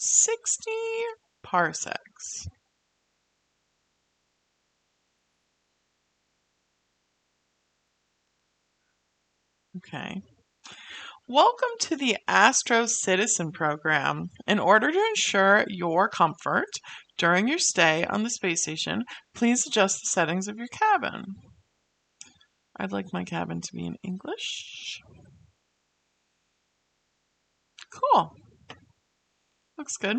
60 parsecs. Okay. Welcome to the Astro Citizen program. In order to ensure your comfort during your stay on the space station, please adjust the settings of your cabin. I'd like my cabin to be in English. Cool. Looks good.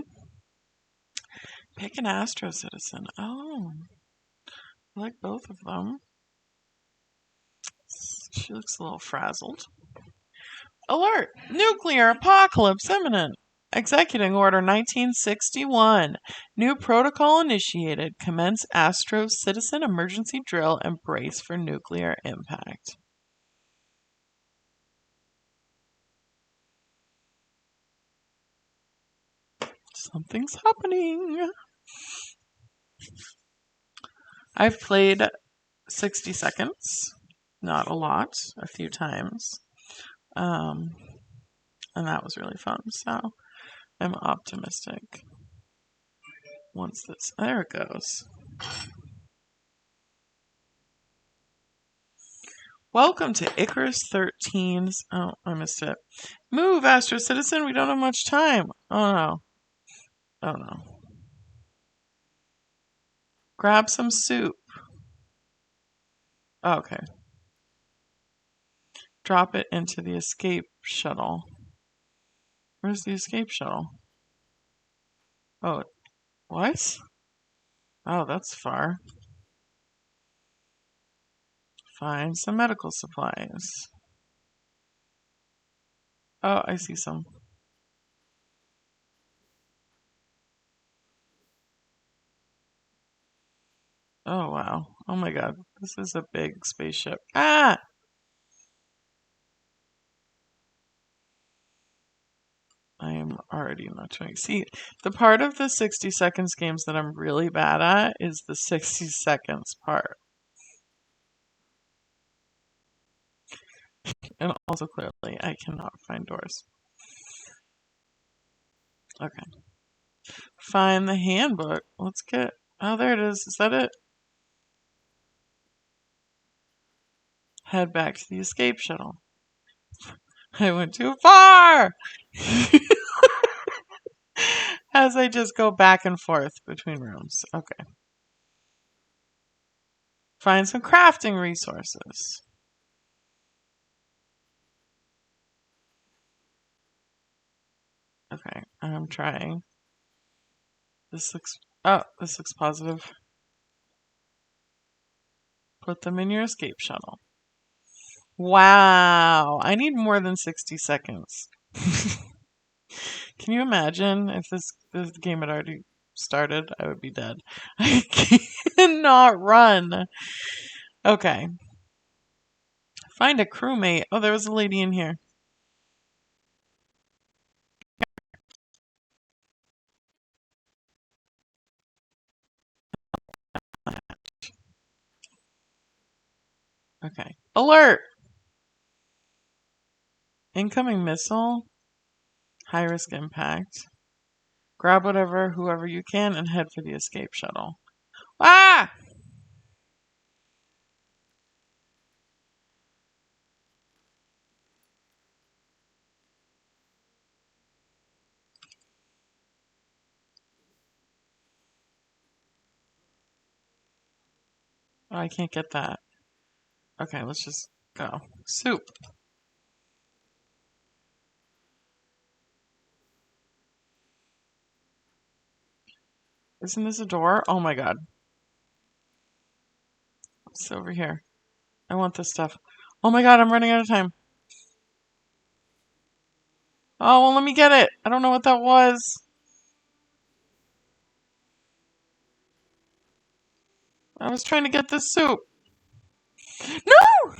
Pick an Astro Citizen. Oh, I like both of them. She looks a little frazzled. Alert! Nuclear apocalypse imminent! Executing Order 1961. New protocol initiated. Commence Astro Citizen emergency drill and brace for nuclear impact. Something's happening. I've played 60 seconds. Not a lot. A few times. And that was really fun. So I'm optimistic. Once this... There it goes. Welcome to Icarus 13's... Oh, I missed it. Move, Astro Citizen. We don't have much time. Oh, no. Oh, no. Grab some soup. Oh, okay. Drop it into the escape shuttle. Where's the escape shuttle? Oh, what? Oh, that's far. Find some medical supplies. Oh, I see some. Oh, wow. Oh my god. This is a big spaceship. Ah! I am already not trying. See, the part of the 60 seconds games that I'm really bad at is the 60 seconds part. And also, clearly, I cannot find doors. Okay. Find the handbook. Let's get... Oh, there it is. Is that it? Head back to the escape shuttle. I went too far! As I just go back and forth between rooms. Okay. Find some crafting resources. Okay, I'm trying. This looks... Oh, this looks positive. Put them in your escape shuttle. Wow, I need more than 60 seconds. Can you imagine if this game had already started? I would be dead. I cannot run. Okay. Find a crewmate. Oh, there was a lady in here. Okay. Alert! Incoming missile. High risk impact. Grab whoever you can, and head for the escape shuttle. Ah! Oh, I can't get that. Okay, let's just go. Soup. Isn't this a door? Oh my god. It's over here. I want this stuff. Oh my god, I'm running out of time. Oh, well, let me get it. I don't know what that was. I was trying to get this soup. No!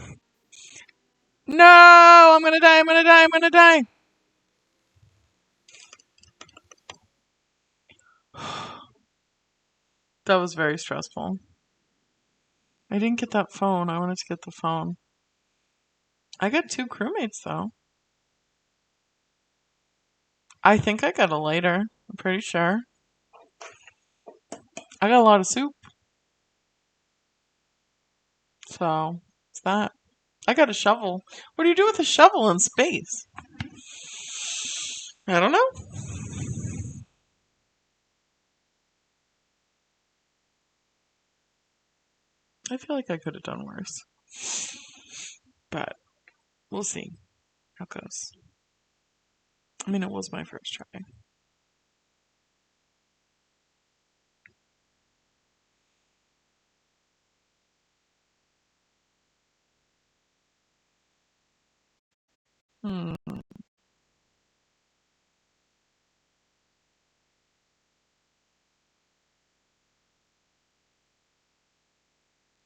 No! I'm gonna die, I'm gonna die, I'm gonna die! That was very stressful. I didn't get that phone. I wanted to get the phone. I got 2 crewmates, though. I think I got a lighter. I'm pretty sure. I got a lot of soup, so it's that. I got a shovel. What do you do with a shovel in space? I don't know. I feel like I could have done worse. But we'll see how it goes. I mean, it was my first try. Hmm.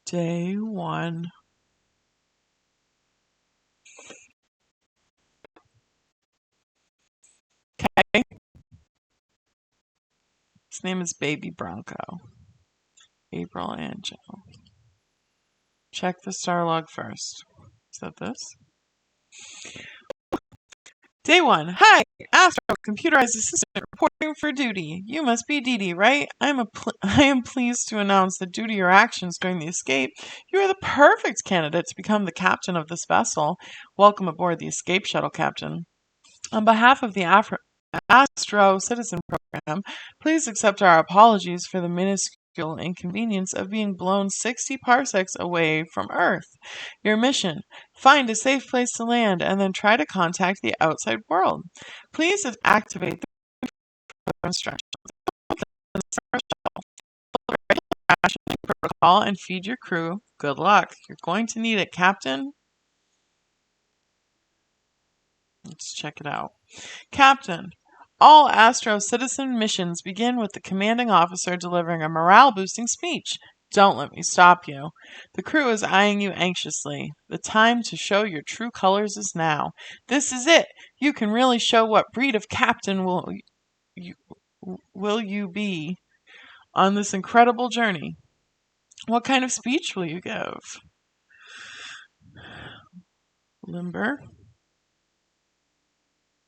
Day one. Okay. His name is Baby Bronco. April and Joe. Check the star log first. Is that this? Day one. Hi, Astro, computerized assistant reporting for duty. You must be Dee Dee, right? I am pleased to announce that due to your actions during the escape, you are the perfect candidate to become the captain of this vessel. Welcome aboard the escape shuttle, Captain. On behalf of the Astro Citizen Program, please accept our apologies for the minuscule inconvenience of being blown 60 parsecs away from Earth. Your mission: find a safe place to land and then try to contact the outside world. Please activate the instructions. Rationing protocol and feed your crew. Good luck. You're going to need it, Captain. Let's check it out. Captain, all Astro Citizen missions begin with the commanding officer delivering a morale-boosting speech. Don't let me stop you. The crew is eyeing you anxiously. The time to show your true colors is now. This is it. You can really show what breed of captain you, will you be on this incredible journey. What kind of speech will you give? Limber.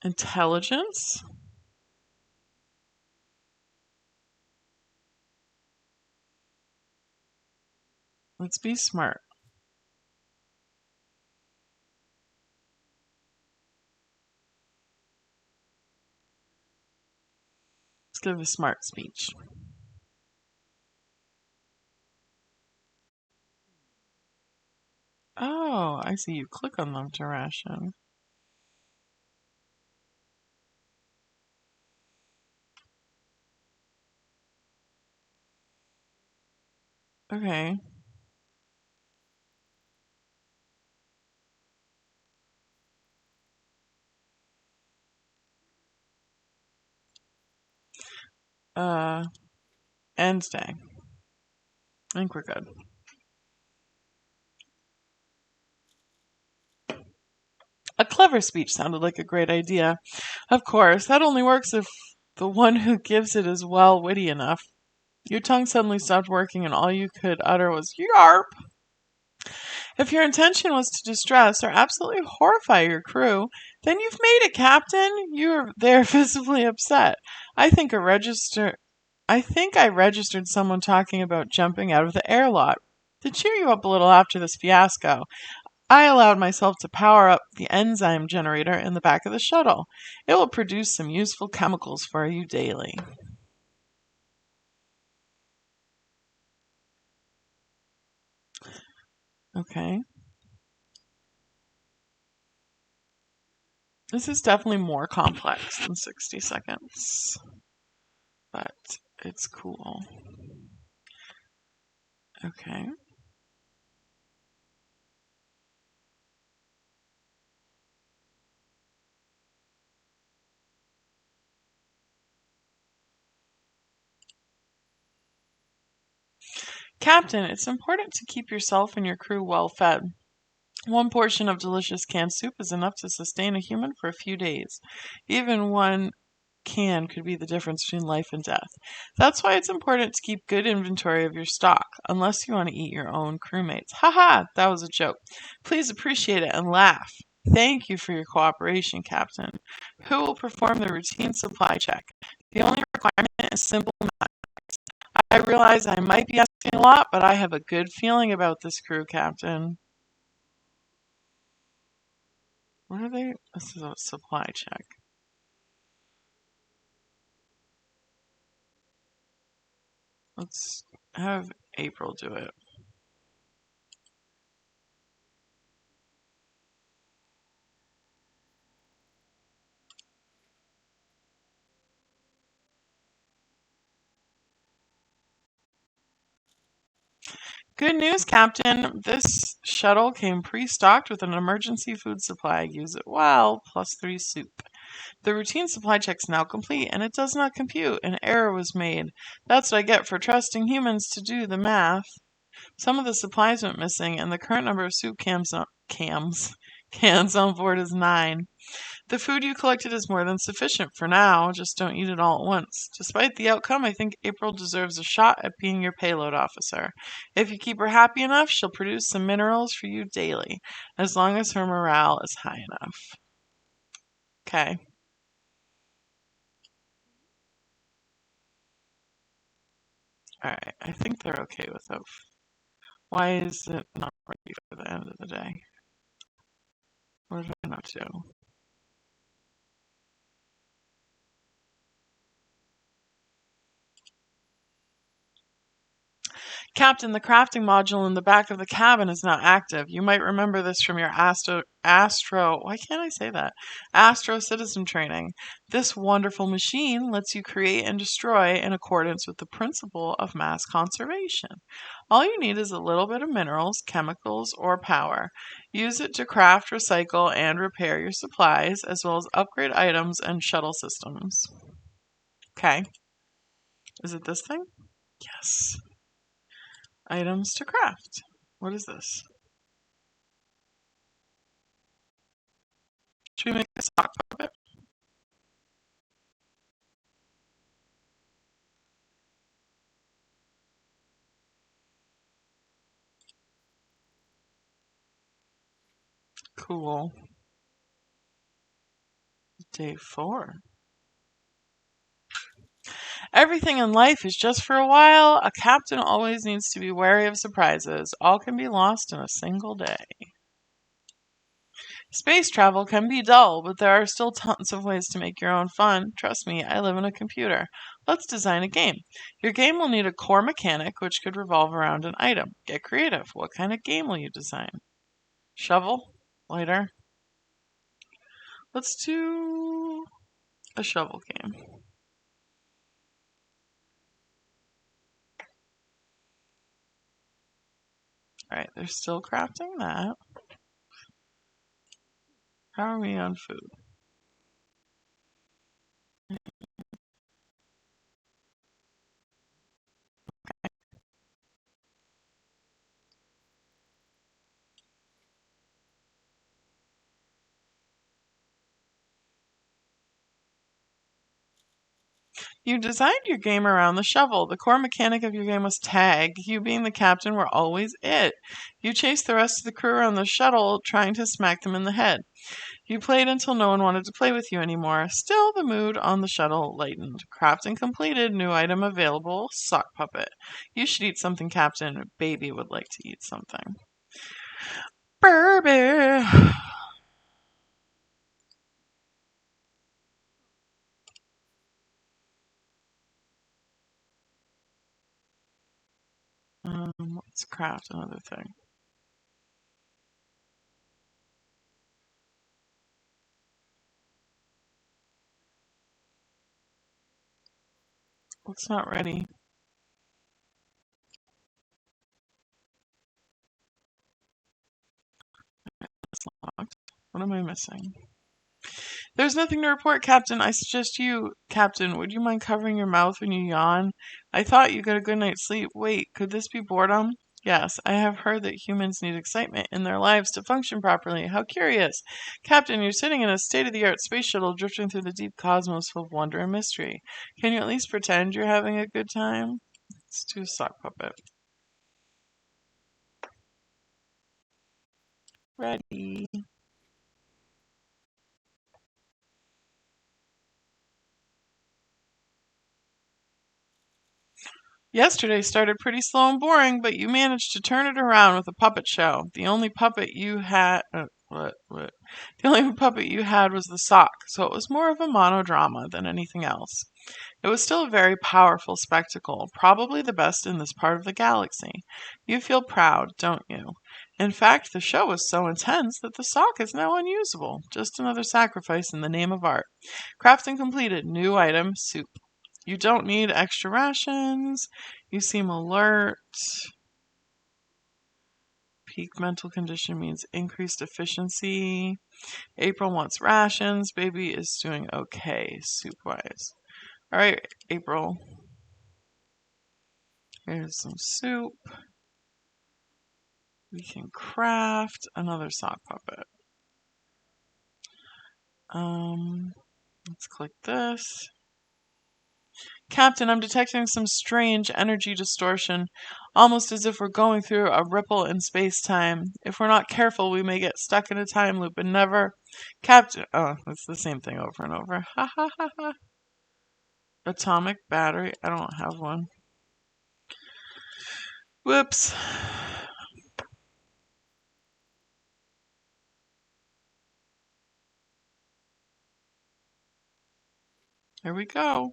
Intelligence. Let's be smart. Let's give a smart speech. Oh, I see. You click on them to ration. Okay. Uh, End day. I think we're good. A clever speech sounded like a great idea. Of course, that only works if the one who gives it is well witty enough. Your tongue suddenly stopped working and all you could utter was yarp. If your intention was to distress or absolutely horrify your crew, then you've made it, Captain. You're there visibly upset. I think I registered someone talking about jumping out of the airlock. To cheer you up a little after this fiasco, I allowed myself to power up the enzyme generator in the back of the shuttle. It will produce some useful chemicals for you daily. Okay. This is definitely more complex than 60 seconds, but it's cool. Okay. Captain, it's important to keep yourself and your crew well fed. One portion of delicious canned soup is enough to sustain a human for a few days. Even one can could be the difference between life and death. That's why it's important to keep good inventory of your stock, unless you want to eat your own crewmates. Haha, that was a joke. Please appreciate it and laugh. Thank you for your cooperation, Captain. Who will perform the routine supply check? The only requirement is simple math. I realize I might be asking a lot, but I have a good feeling about this crew, Captain. What are they? This is a supply check. Let's have April do it. Good news, Captain. This shuttle came pre-stocked with an emergency food supply. Use it well. +3 soup. The routine supply check's now complete, and it does not compute. An error was made. That's what I get for trusting humans to do the math. Some of the supplies went missing, and the current number of soup cans on board is 9. The food you collected is more than sufficient for now. Just don't eat it all at once. Despite the outcome, I think April deserves a shot at being your payload officer. If you keep her happy enough, she'll produce some minerals for you daily, as long as her morale is high enough. Okay. Alright, I think they're okay with it. Why is it not ready for the end of the day? What did I not do? Captain, the crafting module in the back of the cabin is not active. You might remember this from your why can't I say that? Astro citizen training. This wonderful machine lets you create and destroy in accordance with the principle of mass conservation. All you need is a little bit of minerals, chemicals, or power. Use it to craft, recycle, and repair your supplies, as well as upgrade items and shuttle systems. Okay. Is it this thing? Yes. Items to craft. What is this? Should we make a sock puppet? Cool. Day 4. Everything in life is just for a while. A captain always needs to be wary of surprises. All can be lost in a single day. Space travel can be dull, but there are still tons of ways to make your own fun. Trust me, I live in a computer. Let's design a game. Your game will need a core mechanic, which could revolve around an item. Get creative. What kind of game will you design? Shovel? Lighter? Let's do a shovel game. Alright, they're still crafting that. How are we on food? You designed your game around the shovel. The core mechanic of your game was tag. You being the captain were always it. You chased the rest of the crew around the shuttle, trying to smack them in the head. You played until no one wanted to play with you anymore. Still, the mood on the shuttle lightened. Crafting completed. New item available. Sock puppet. You should eat something, Captain. Baby would like to eat something. Burby. Let's craft another thing. It's not ready. It's locked. What am I missing? There's nothing to report, Captain. I suggest you, Captain, would you mind covering your mouth when you yawn? I thought you got a good night's sleep. Wait, could this be boredom? Yes, I have heard that humans need excitement in their lives to function properly. How curious. Captain, you're sitting in a state-of-the-art space shuttle drifting through the deep cosmos full of wonder and mystery. Can you at least pretend you're having a good time? Let's do a sock puppet. Ready. Yesterday started pretty slow and boring, but you managed to turn it around with a puppet show. The only puppet you had what? The only puppet you had was the sock, so it was more of a monodrama than anything else. It was still a very powerful spectacle, probably the best in this part of the galaxy. You feel proud, don't you? In fact, the show was so intense that the sock is now unusable. Just another sacrifice in the name of art. Crafting completed. New item, soup. You don't need extra rations. You seem alert. Peak mental condition means increased efficiency. April wants rations. Baby is doing okay, soup-wise. All right, April. Here's some soup. We can craft another sock puppet. Let's click this. Captain, I'm detecting some strange energy distortion, almost as if we're going through a ripple in space-time. If we're not careful, we may get stuck in a time loop and never... Captain... Oh, it's the same thing over and over. Ha ha ha ha. Atomic battery. I don't have one. Whoops. Here we go.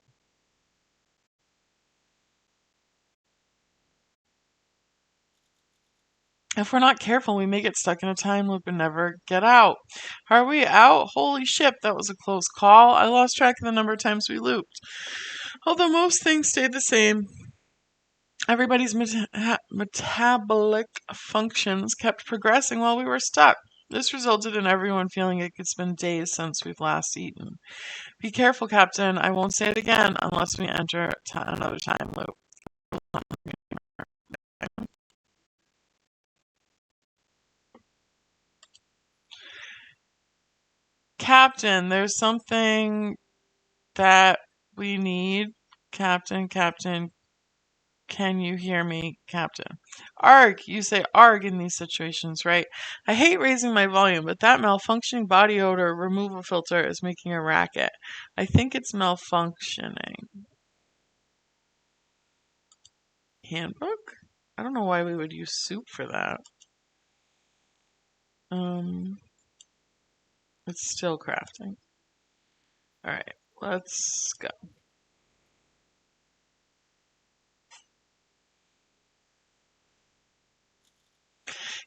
If we're not careful, we may get stuck in a time loop and never get out. Are we out? Holy shit, that was a close call. I lost track of the number of times we looped. Although most things stayed the same, everybody's metabolic functions kept progressing while we were stuck. This resulted in everyone feeling like it's been days since we've last eaten. Be careful, Captain. I won't say it again unless we enter another time loop. Captain, there's something that we need. Captain, can you hear me, Captain? Arg, you say arg in these situations, right? I hate raising my volume, but that malfunctioning body odor removal filter is making a racket. I think it's malfunctioning. Handbook? I don't know why we would use soup for that. It's still crafting. Alright, let's go.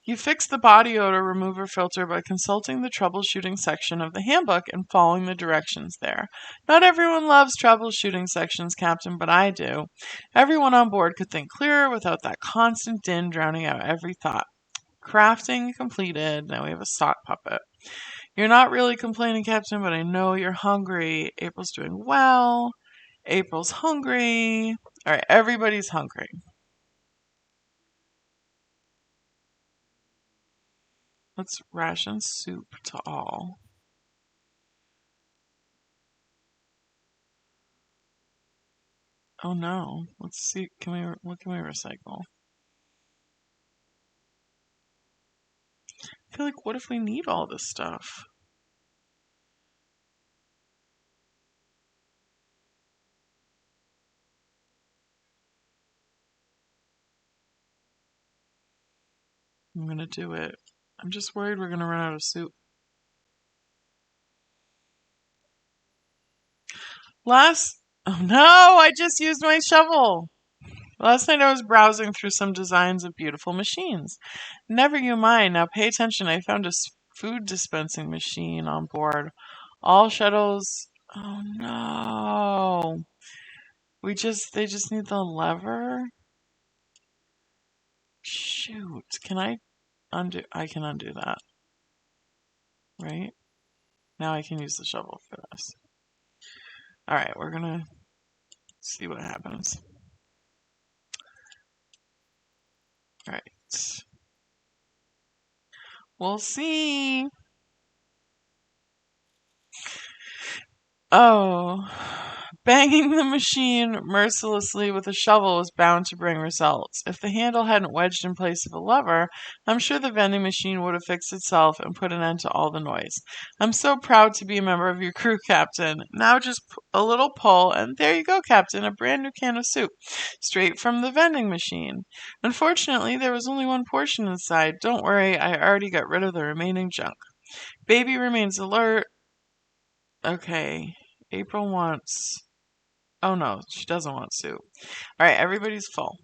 You fix the body odor remover filter by consulting the troubleshooting section of the handbook and following the directions there. Not everyone loves troubleshooting sections, Captain, but I do. Everyone on board could think clearer without that constant din drowning out every thought. Crafting completed. Now we have a sock puppet. You're not really complaining, Captain, but I know you're hungry. April's doing well. April's hungry. All right, everybody's hungry. Let's ration soup to all. Oh no. Let's see. What can we recycle? I feel like, what if we need all this stuff? I'm gonna do it. I'm just worried we're gonna run out of soup. Oh no, I just used my shovel. Last night I was browsing through some designs of beautiful machines. Never you mind. Now pay attention. I found a food dispensing machine on board. All shuttles. Oh no. They just need the lever. Shoot. Can I undo? I can undo that. Right? Now I can use the shovel for this. Alright, we're gonna see what happens. Alright. We'll see. Oh, Banging the machine mercilessly with a shovel was bound to bring results. If the handle hadn't wedged in place of a lever, I'm sure the vending machine would have fixed itself and put an end to all the noise. I'm so proud to be a member of your crew, Captain. Now just a little pull, and there you go, Captain, a brand new can of soup, straight from the vending machine. Unfortunately, there was only one portion inside. Don't worry, I already got rid of the remaining junk. Baby remains alert. Okay, April wants. Oh no, she doesn't want soup. All right, everybody's full.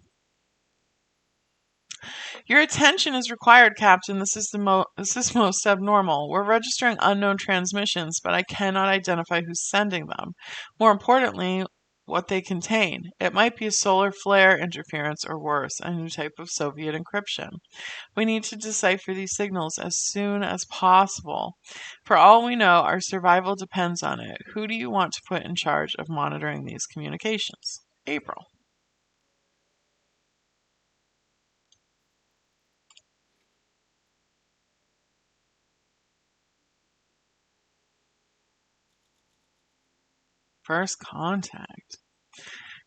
Your attention is required, Captain. This is most abnormal. We're registering unknown transmissions, but I cannot identify who's sending them. More importantly, what they contain. It might be a solar flare interference or worse, a new type of Soviet encryption. We need to decipher these signals as soon as possible. For all we know, our survival depends on it. Who do you want to put in charge of monitoring these communications? April. First contact.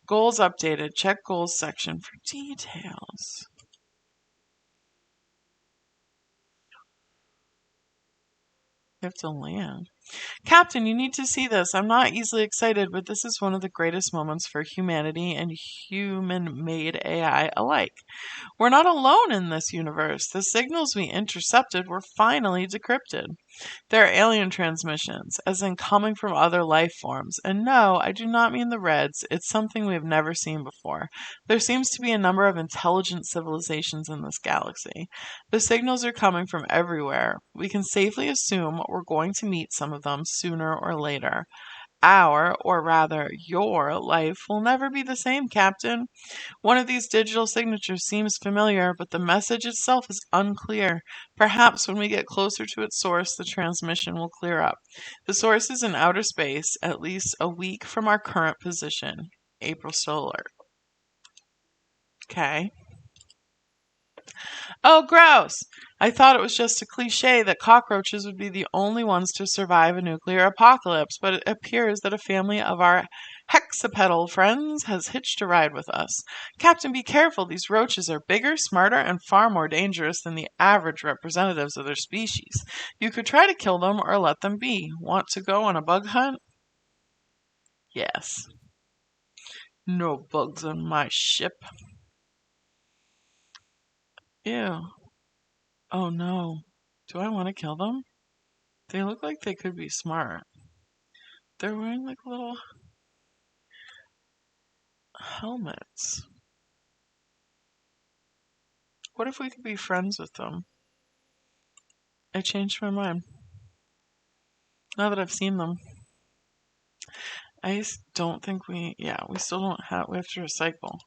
Goals updated. Check goals section for details. You have to land. Captain, you need to see this. I'm not easily excited, but this is one of the greatest moments for humanity and human-made AI alike. We're not alone in this universe. The signals we intercepted were finally decrypted. They're alien transmissions, as in coming from other life forms. And no, I do not mean the Reds. It's something we have never seen before. There seems to be a number of intelligent civilizations in this galaxy. The signals are coming from everywhere. We can safely assume we're going to meet some of them sooner or later. Our, or rather your, life will never be the same, Captain. One of these digital signatures seems familiar, but the message itself is unclear. Perhaps when we get closer to its source, the transmission will clear up. The source is in outer space, at least a week from our current position. April still alert. Okay. Oh, gross! I thought it was just a cliche that cockroaches would be the only ones to survive a nuclear apocalypse, but it appears that a family of our hexapedal friends has hitched a ride with us. Captain, be careful. These roaches are bigger, smarter, and far more dangerous than the average representatives of their species. You could try to kill them or let them be. Want to go on a bug hunt? Yes. No bugs on my ship. Ew. Oh no. Do I want to kill them? They look like they could be smart. They're wearing like little helmets. What if we could be friends with them? I changed my mind. Now that I've seen them. Don't think we still don't have, we have to recycle.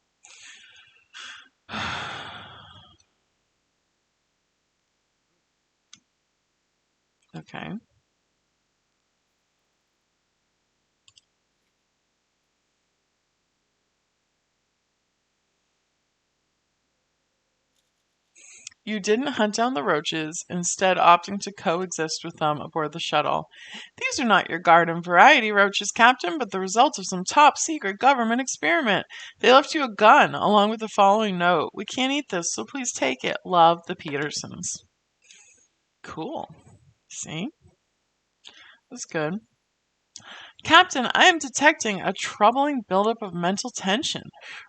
Okay. You didn't hunt down the roaches, instead opting to coexist with them aboard the shuttle. These are not your garden variety roaches, Captain, but the result of some top secret government experiment. They left you a gun, along with the following note. We can't eat this, so please take it. Love, the Petersons. Cool. See? That's good. Captain, I am detecting a troubling buildup of mental tension.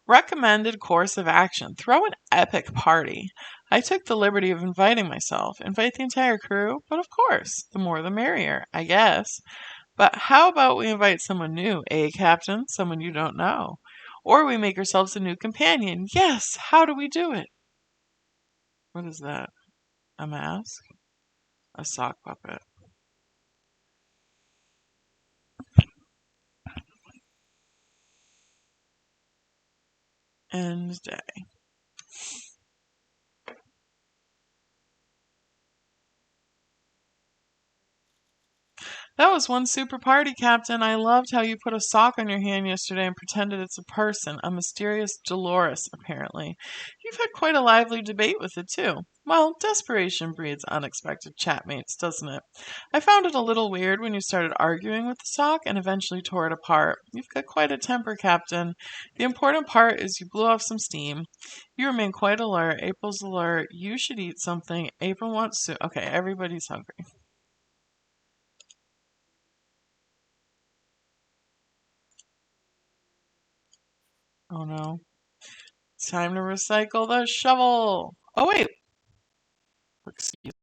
Recommended course of action. Throw an epic party. I took the liberty of inviting myself. Invite the entire crew? But of course, the more the merrier, I guess. But how about we invite someone new, eh, Captain? Someone you don't know. Or we make ourselves a new companion. Yes, how do we do it? What is that? A mask? A sock puppet. End day. That was one super party, Captain. I loved how you put a sock on your hand yesterday and pretended it's a person, a mysterious Dolores, apparently. You've had quite a lively debate with it, too. Well, desperation breeds unexpected chatmates, doesn't it? I found it a little weird when you started arguing with the sock and eventually tore it apart. You've got quite a temper, Captain. The important part is you blew off some steam. You remain quite alert. April's alert. You should eat something. April wants to. Okay, everybody's hungry. Oh no. It's time to recycle the shovel. Oh wait. Excuse.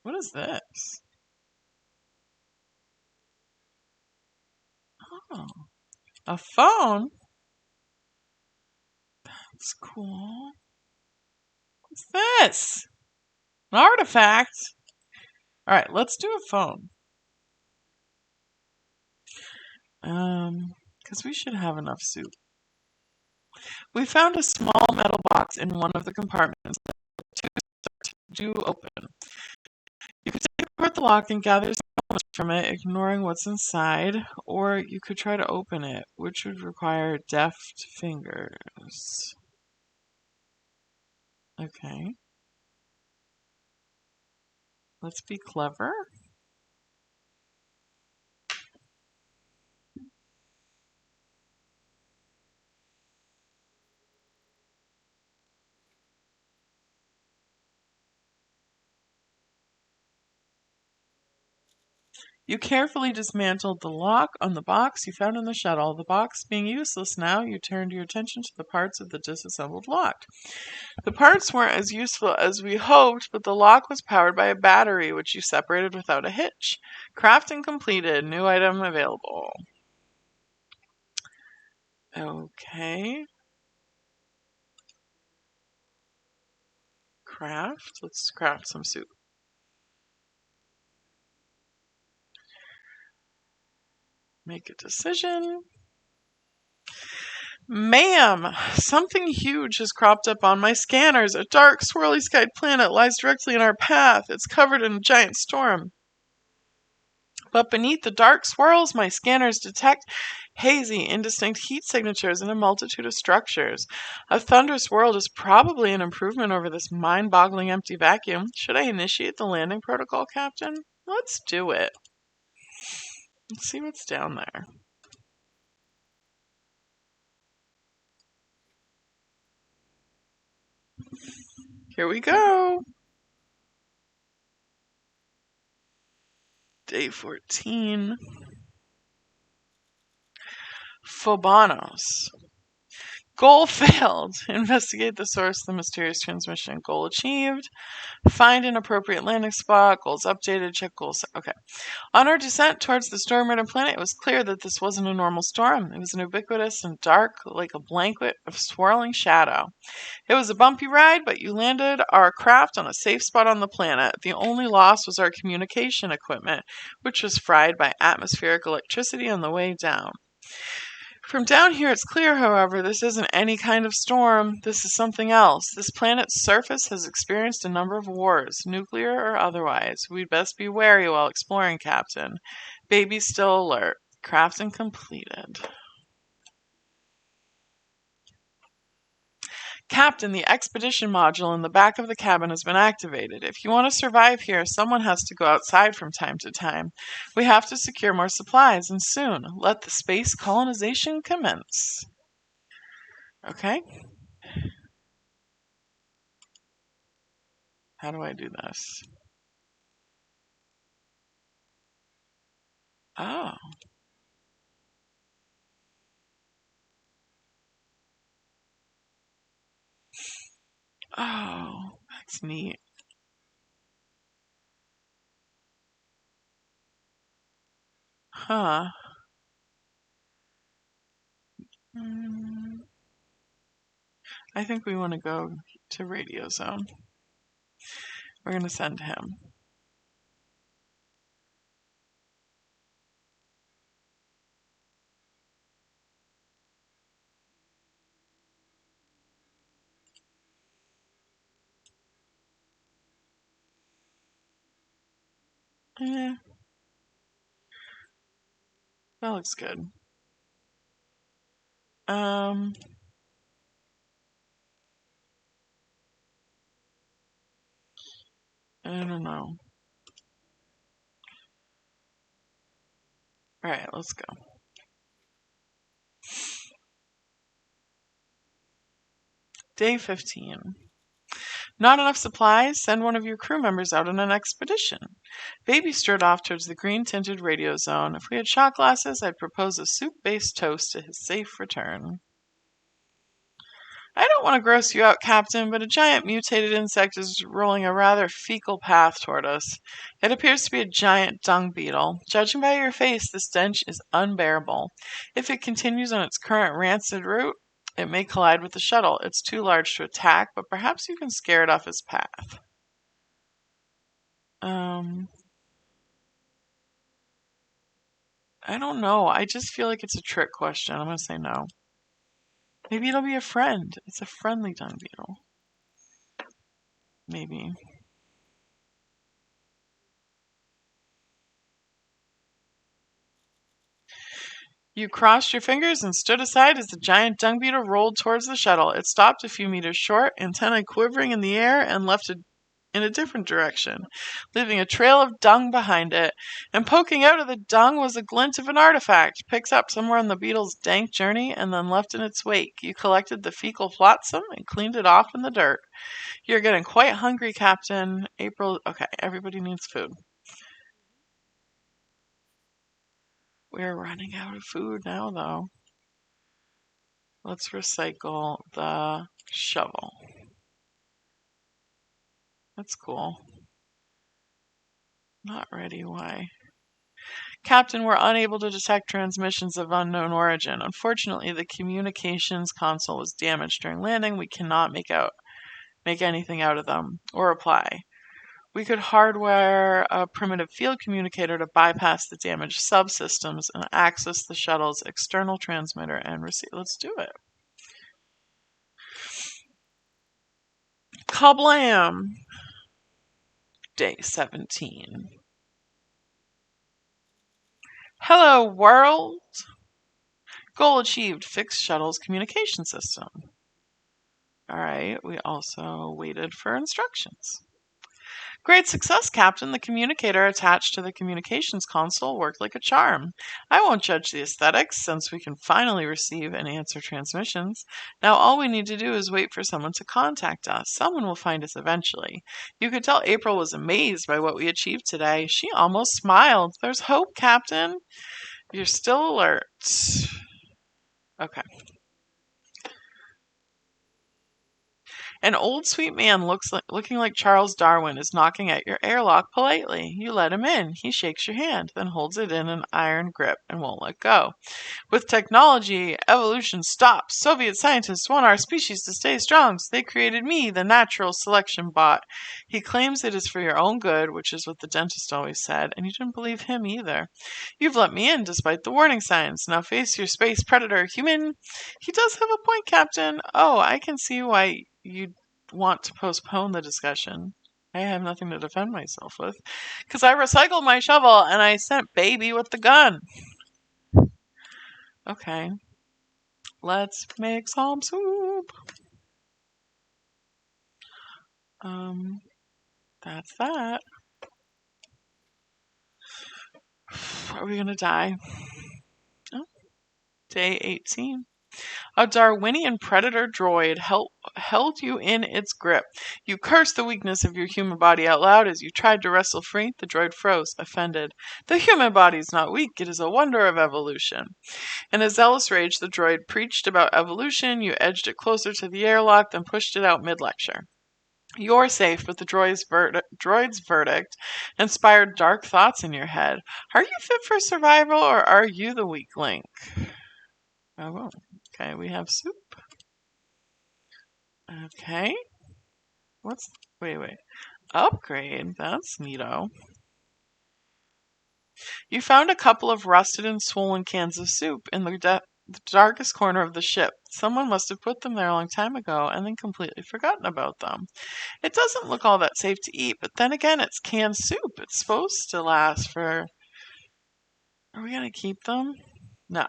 What is this? Oh, a phone. It's cool. What's this? An artifact. All right, let's do a phone. Because we should have enough soup. We found a small metal box in one of the compartments that do open. You could take apart the lock and gather some from it, ignoring what's inside, or you could try to open it, which would require deft fingers. Okay, let's be clever. You carefully dismantled the lock on the box you found in the shuttle. The box being useless now, you turned your attention to the parts of the disassembled lock. The parts weren't as useful as we hoped, but the lock was powered by a battery, which you separated without a hitch. Crafting completed. New item available. Okay. Craft. Let's craft some soup. Make a decision. Ma'am, something huge has cropped up on my scanners. A dark, swirly skied planet lies directly in our path. It's covered in a giant storm. But beneath the dark swirls, my scanners detect hazy, indistinct heat signatures in a multitude of structures. A thunderous world is probably an improvement over this mind-boggling empty vacuum. Should I initiate the landing protocol, Captain? Let's do it. Let's see what's down there. Here we go. Day 14. Phobanos. Goal failed. Investigate the source of the mysterious transmission. Goal achieved. Find an appropriate landing spot. Goals updated. Check goals. Okay. On our descent towards the storm-ridden planet, it was clear that this wasn't a normal storm. It was ubiquitous and dark, like a blanket of swirling shadow. It was a bumpy ride, but you landed our craft on a safe spot on the planet. The only loss was our communication equipment, which was fried by atmospheric electricity on the way down. From down here, it's clear, however, this isn't any kind of storm. This is something else. This planet's surface has experienced a number of wars, nuclear or otherwise. We'd best be wary while exploring, Captain. Baby's still alert. Crafting completed. Captain, the expedition module in the back of the cabin has been activated. If you want to survive here, someone has to go outside from time to time. We have to secure more supplies, and soon. Let the space colonization commence. Okay. How do I do this? Oh. Oh, that's neat. Huh. Mm, I think we want to go to Radio Zone. We're going to send him. Eh, that looks good. I don't know. All right, let's go. Day 15. Not enough supplies? Send one of your crew members out on an expedition. Baby strode off towards the green-tinted radio zone. If we had shot glasses, I'd propose a soup-based toast to his safe return. I don't want to gross you out, Captain, but a giant mutated insect is rolling a rather fecal path toward us. It appears to be a giant dung beetle. Judging by your face, the stench is unbearable. If it continues on its current rancid route, it may collide with the shuttle. It's too large to attack, but perhaps you can scare it off its path. I don't know. I just feel like it's a trick question. I'm going to say no. Maybe it'll be a friend. It's a friendly dung beetle. Maybe. You crossed your fingers and stood aside as the giant dung beetle rolled towards the shuttle. It stopped a few meters short, antennae quivering in the air, and left in a different direction, leaving a trail of dung behind it. And poking out of the dung was a glint of an artifact, picked up somewhere on the beetle's dank journey and then left in its wake. You collected the fecal flotsam and cleaned it off in the dirt. You're getting quite hungry, Captain. April. Okay, everybody needs food. We're running out of food now, though. Let's recycle the shovel. That's cool. Not ready, why? Captain, we're unable to detect transmissions of unknown origin. Unfortunately, the communications console was damaged during landing. We cannot make anything out of them or reply. We could hardwire a primitive field communicator to bypass the damaged subsystems and access the shuttle's external transmitter and receive. Let's do it. Kablam! Day 17. Hello, world! Goal achieved. Fix shuttle's communication system. Alright, we also waited for instructions. Great success, Captain. The communicator attached to the communications console worked like a charm. I won't judge the aesthetics, since we can finally receive and answer transmissions. Now all we need to do is wait for someone to contact us. Someone will find us eventually. You could tell April was amazed by what we achieved today. She almost smiled. There's hope, Captain. You're still alert. Okay. An old sweet man looking like Charles Darwin is knocking at your airlock politely. You let him in. He shakes your hand, then holds it in an iron grip and won't let go. With technology, evolution stops. Soviet scientists want our species to stay strong, so they created me, the natural selection bot. He claims it is for your own good, which is what the dentist always said, and you didn't believe him either. You've let me in despite the warning signs. Now face your space predator, human. He does have a point, Captain. Oh, I can see why you'd want to postpone the discussion. I have nothing to defend myself with. Because I recycled my shovel and I sent baby with the gun. Okay. Let's make some soup. That's that. Are we gonna die? Oh. Day 18. A Darwinian predator droid held you in its grip. You cursed the weakness of your human body out loud as you tried to wrestle free. The droid froze, offended. The human body is not weak. It is a wonder of evolution. In a zealous rage, the droid preached about evolution. You edged it closer to the airlock, then pushed it out mid-lecture. You're safe, but the droid's verdict inspired dark thoughts in your head. Are you fit for survival, or are you the weak link? Oh, okay, we have soup. Okay. Wait. Upgrade, that's neato. You found a couple of rusted and swollen cans of soup in the the darkest corner of the ship. Someone must have put them there a long time ago and then completely forgotten about them. It doesn't look all that safe to eat, but then again, it's canned soup. It's supposed to last for... Are we going to keep them? No.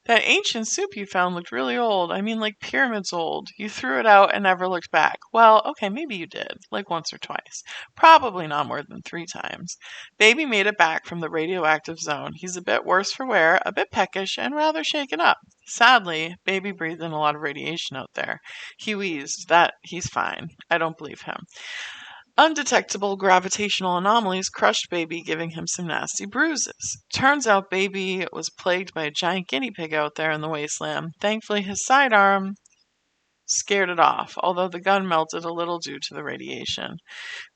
That ancient soup you found looked really old. I mean, like pyramids old. You threw it out and never looked back. Well, okay, maybe you did, like once or twice. Probably not more than 3 times. Baby made it back from the radioactive zone. He's a bit worse for wear, a bit peckish, and rather shaken up. Sadly, Baby breathed in a lot of radiation out there. He wheezed. That he's fine. I don't believe him. Undetectable gravitational anomalies crushed Baby, giving him some nasty bruises. Turns out Baby was plagued by a giant guinea pig out there in the wasteland. Thankfully, his sidearm scared it off, although the gun melted a little due to the radiation.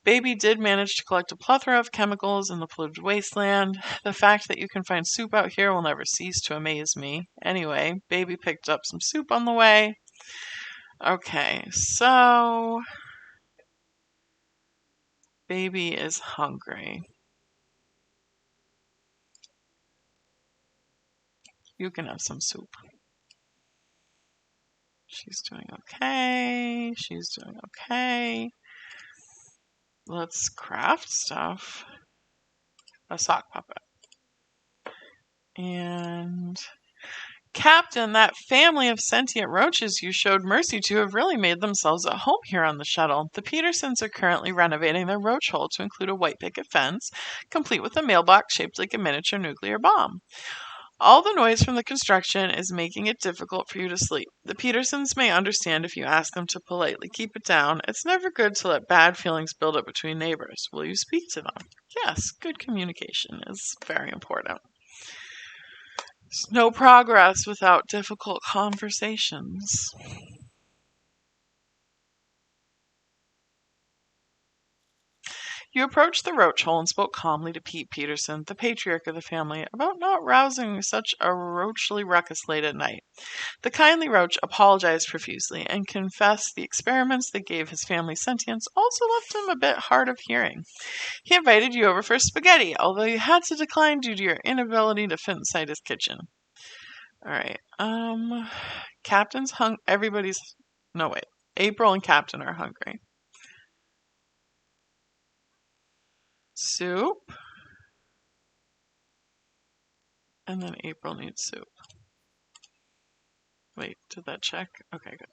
Baby did manage to collect a plethora of chemicals in the polluted wasteland. The fact that you can find soup out here will never cease to amaze me. Anyway, Baby picked up some soup on the way. Okay, so... Baby is hungry. You can have some soup. She's doing okay. She's doing okay. Let's craft stuff. A sock puppet. And... Captain, that family of sentient roaches you showed mercy to have really made themselves at home here on the shuttle. The Petersons are currently renovating their roach hole to include a white picket fence, complete with a mailbox shaped like a miniature nuclear bomb. All the noise from the construction is making it difficult for you to sleep. The Petersons may understand if you ask them to politely keep it down. It's never good to let bad feelings build up between neighbors. Will you speak to them? Yes, good communication is very important. There's no progress without difficult conversations. You approached the roach hole and spoke calmly to Pete Peterson, the patriarch of the family, about not rousing such a roachly ruckus late at night. The kindly roach apologized profusely and confessed the experiments that gave his family sentience also left him a bit hard of hearing. He invited you over for spaghetti, although you had to decline due to your inability to fit inside his kitchen. Alright, Captain's everybody's... No, wait. April and Captain are hungry. Soup. And then April needs soup. Wait, did that check? Okay, good.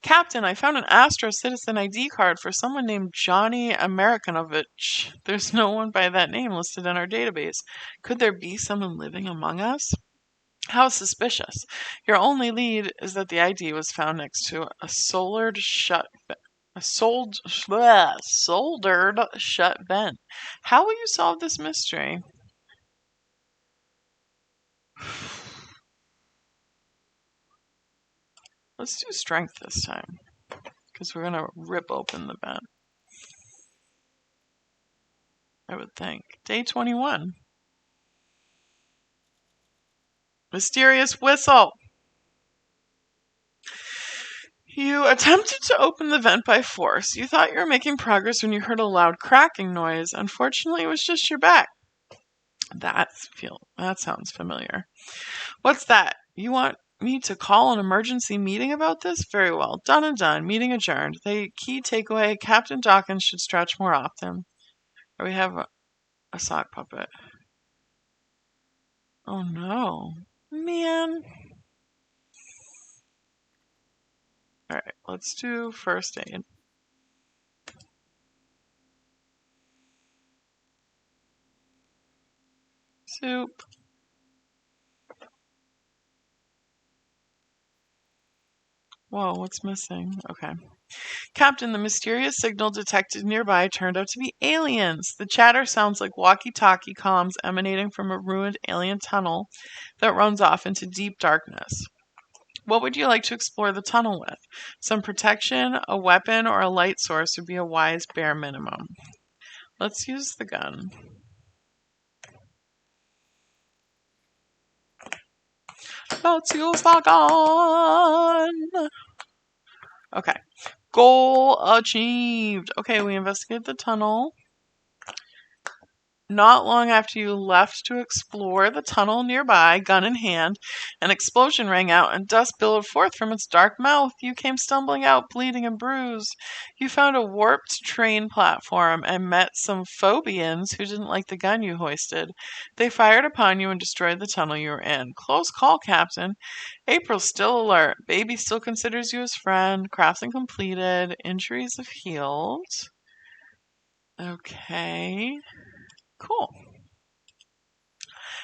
Captain, I found an Astro Citizen ID card for someone named Johnny Amerikanovich. There's no one by that name listed in our database. Could there be someone living among us? How suspicious. Your only lead is that the ID was found next to a soldered shut vent. How will you solve this mystery? Let's do strength this time, because we're going to rip open the vent. I would think. Day 21. Mysterious whistle. You attempted to open the vent by force. You thought you were making progress when you heard a loud cracking noise. Unfortunately, it was just your back. That sounds familiar. What's that? You want me to call an emergency meeting about this? Very well. Done and done. Meeting adjourned. The key takeaway, Captain Dawkins should stretch more often. Or we have a sock puppet. Oh no. Man. Alright, let's do first aid. Soup. Whoa, what's missing? Okay. Captain, the mysterious signal detected nearby turned out to be aliens. The chatter sounds like walkie-talkie comms emanating from a ruined alien tunnel that runs off into deep darkness. What would you like to explore the tunnel with? Some protection, a weapon, or a light source would be a wise bare minimum. Let's use the gun. Let's use the gun. Okay. Goal achieved. Okay, we investigated the tunnel. Not long after you left to explore the tunnel nearby, gun in hand, an explosion rang out and dust billowed forth from its dark mouth. You came stumbling out, bleeding and bruised. You found a warped train platform and met some phobians who didn't like the gun you hoisted. They fired upon you and destroyed the tunnel you were in. Close call, Captain. April's still alert. Baby still considers you his friend. Crossing completed. Injuries have healed. Okay. Cool.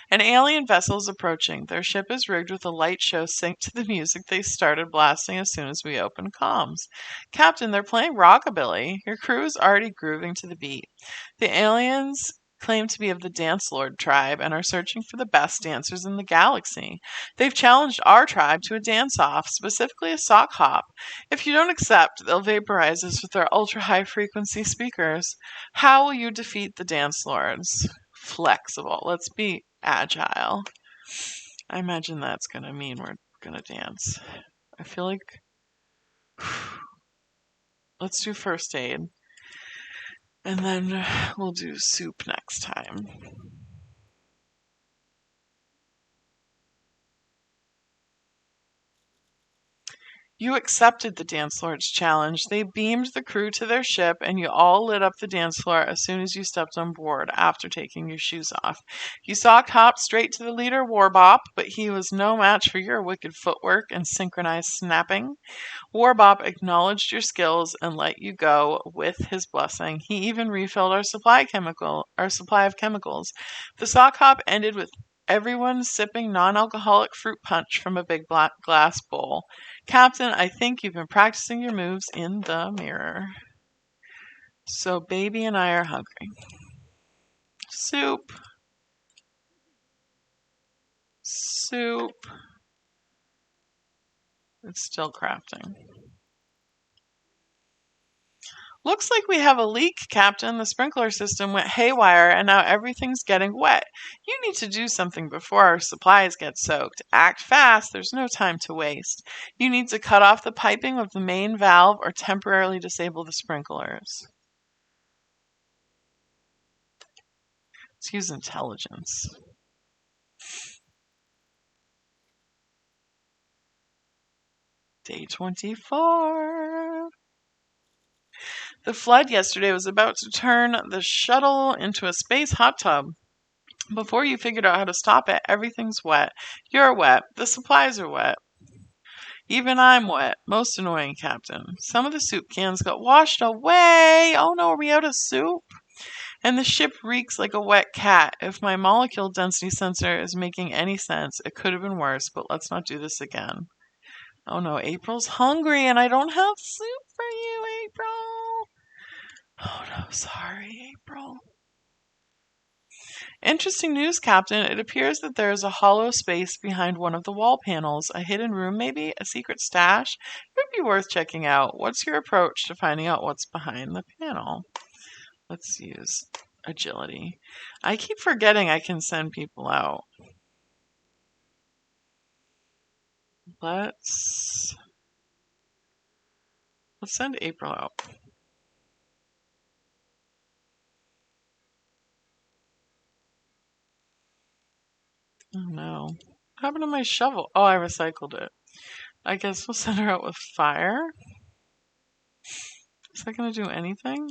An alien vessel is approaching. Their ship is rigged with a light show synced to the music they started blasting as soon as we opened comms. Captain, they're playing rockabilly. Your crew is already grooving to the beat. The aliens claim to be of the Dance Lord tribe and are searching for the best dancers in the galaxy. They've challenged our tribe to a dance-off, specifically a sock hop. If you don't accept, they'll vaporize us with their ultra-high frequency speakers. How will you defeat the Dance Lords? Flexible. Let's be agile. I imagine that's going to mean we're going to dance. I feel like let's do first aid. And then we'll do soup next time. You accepted the Dance Lord's challenge. They beamed the crew to their ship, and you all lit up the dance floor as soon as you stepped on board after taking your shoes off. You socked hop straight to the leader, Warbop, but he was no match for your wicked footwork and synchronized snapping. Warbop acknowledged your skills and let you go with his blessing. He even refilled our supply of chemicals. The sock hop ended with everyone sipping non-alcoholic fruit punch from a big black glass bowl. Captain, I think you've been practicing your moves in the mirror. So Baby and I are hungry. Soup. Soup. It's still crafting. Looks like we have a leak, Captain. The sprinkler system went haywire and now everything's getting wet. You need to do something before our supplies get soaked. Act fast. There's no time to waste. You need to cut off the piping of the main valve or temporarily disable the sprinklers. Let's use intelligence. Day 24. The flood yesterday was about to turn the shuttle into a space hot tub. Before you figured out how to stop it, everything's wet. You're wet. The supplies are wet. Even I'm wet. Most annoying, Captain. Some of the soup cans got washed away. Oh no, are we out of soup? And the ship reeks like a wet cat. If my molecule density sensor is making any sense, it could have been worse, but let's not do this again. Oh no, April's hungry and I don't have soup for you, April. Oh no, sorry, April. Interesting news, Captain. It appears that there is a hollow space behind one of the wall panels. A hidden room, maybe? A secret stash? It would be worth checking out. What's your approach to finding out what's behind the panel? Let's use agility. I keep forgetting I can send people out. Let's send April out. Oh no. What happened to my shovel? Oh, I recycled it. I guess we'll send her out with fire. Is that going to do anything?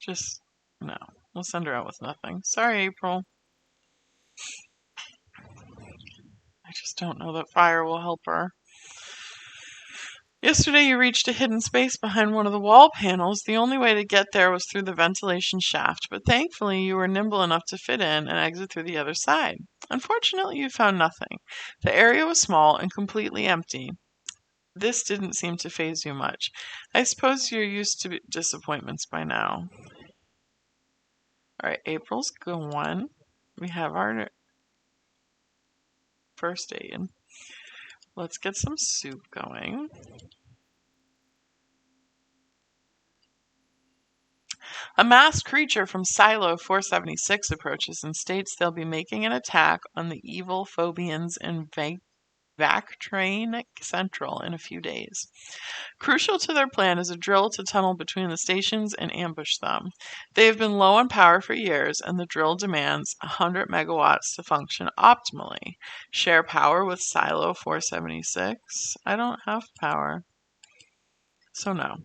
Just, no. We'll send her out with nothing. Sorry, April. I just don't know that fire will help her. Yesterday you reached a hidden space behind one of the wall panels. The only way to get there was through the ventilation shaft, but thankfully you were nimble enough to fit in and exit through the other side. Unfortunately, you found nothing. The area was small and completely empty. This didn't seem to faze you much. I suppose you're used to disappointments by now. Alright, April's gone. We have our first aid. Let's get some soup going. A masked creature from Silo 476 approaches and states they'll be making an attack on the evil Phobians in Vactrain Central in a few days. Crucial to their plan is a drill to tunnel between the stations and ambush them. They have been low on power for years, and the drill demands 100 megawatts to function optimally. Share power with Silo 476. I don't have power, so no.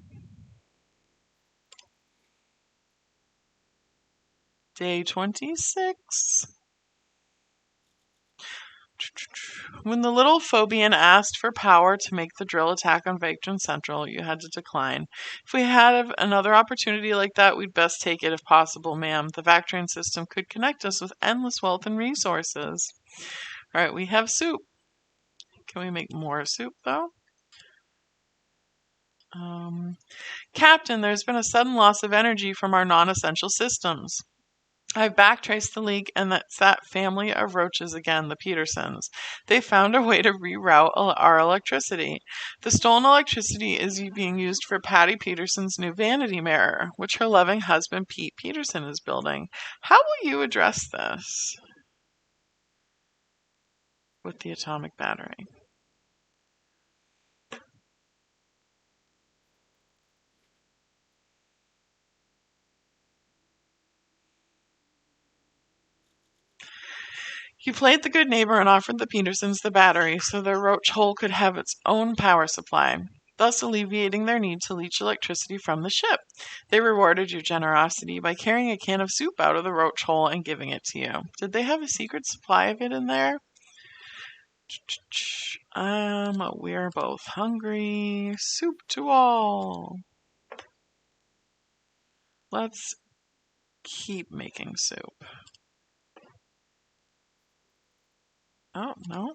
Day 26. When the little Phobian asked for power to make the drill attack on Vactron Central, you had to decline. If we had another opportunity like that, we'd best take it if possible, ma'am. The Vactron system could connect us with endless wealth and resources. All right, we have soup. Can we make more soup, though? Captain, there's been a sudden loss of energy from our non-essential systems. I've backtraced the leak, and that's that family of roaches again, the Petersons. They found a way to reroute our electricity. The stolen electricity is being used for Patty Peterson's new vanity mirror, which her loving husband Pete Peterson is building. How will you address this? With the atomic battery. He played the good neighbor and offered the Petersons the battery so their roach hole could have its own power supply, thus alleviating their need to leach electricity from the ship. They rewarded your generosity by carrying a can of soup out of the roach hole and giving it to you. Did they have a secret supply of it in there? We're both hungry. Soup to all. Let's keep making soup. Oh, no.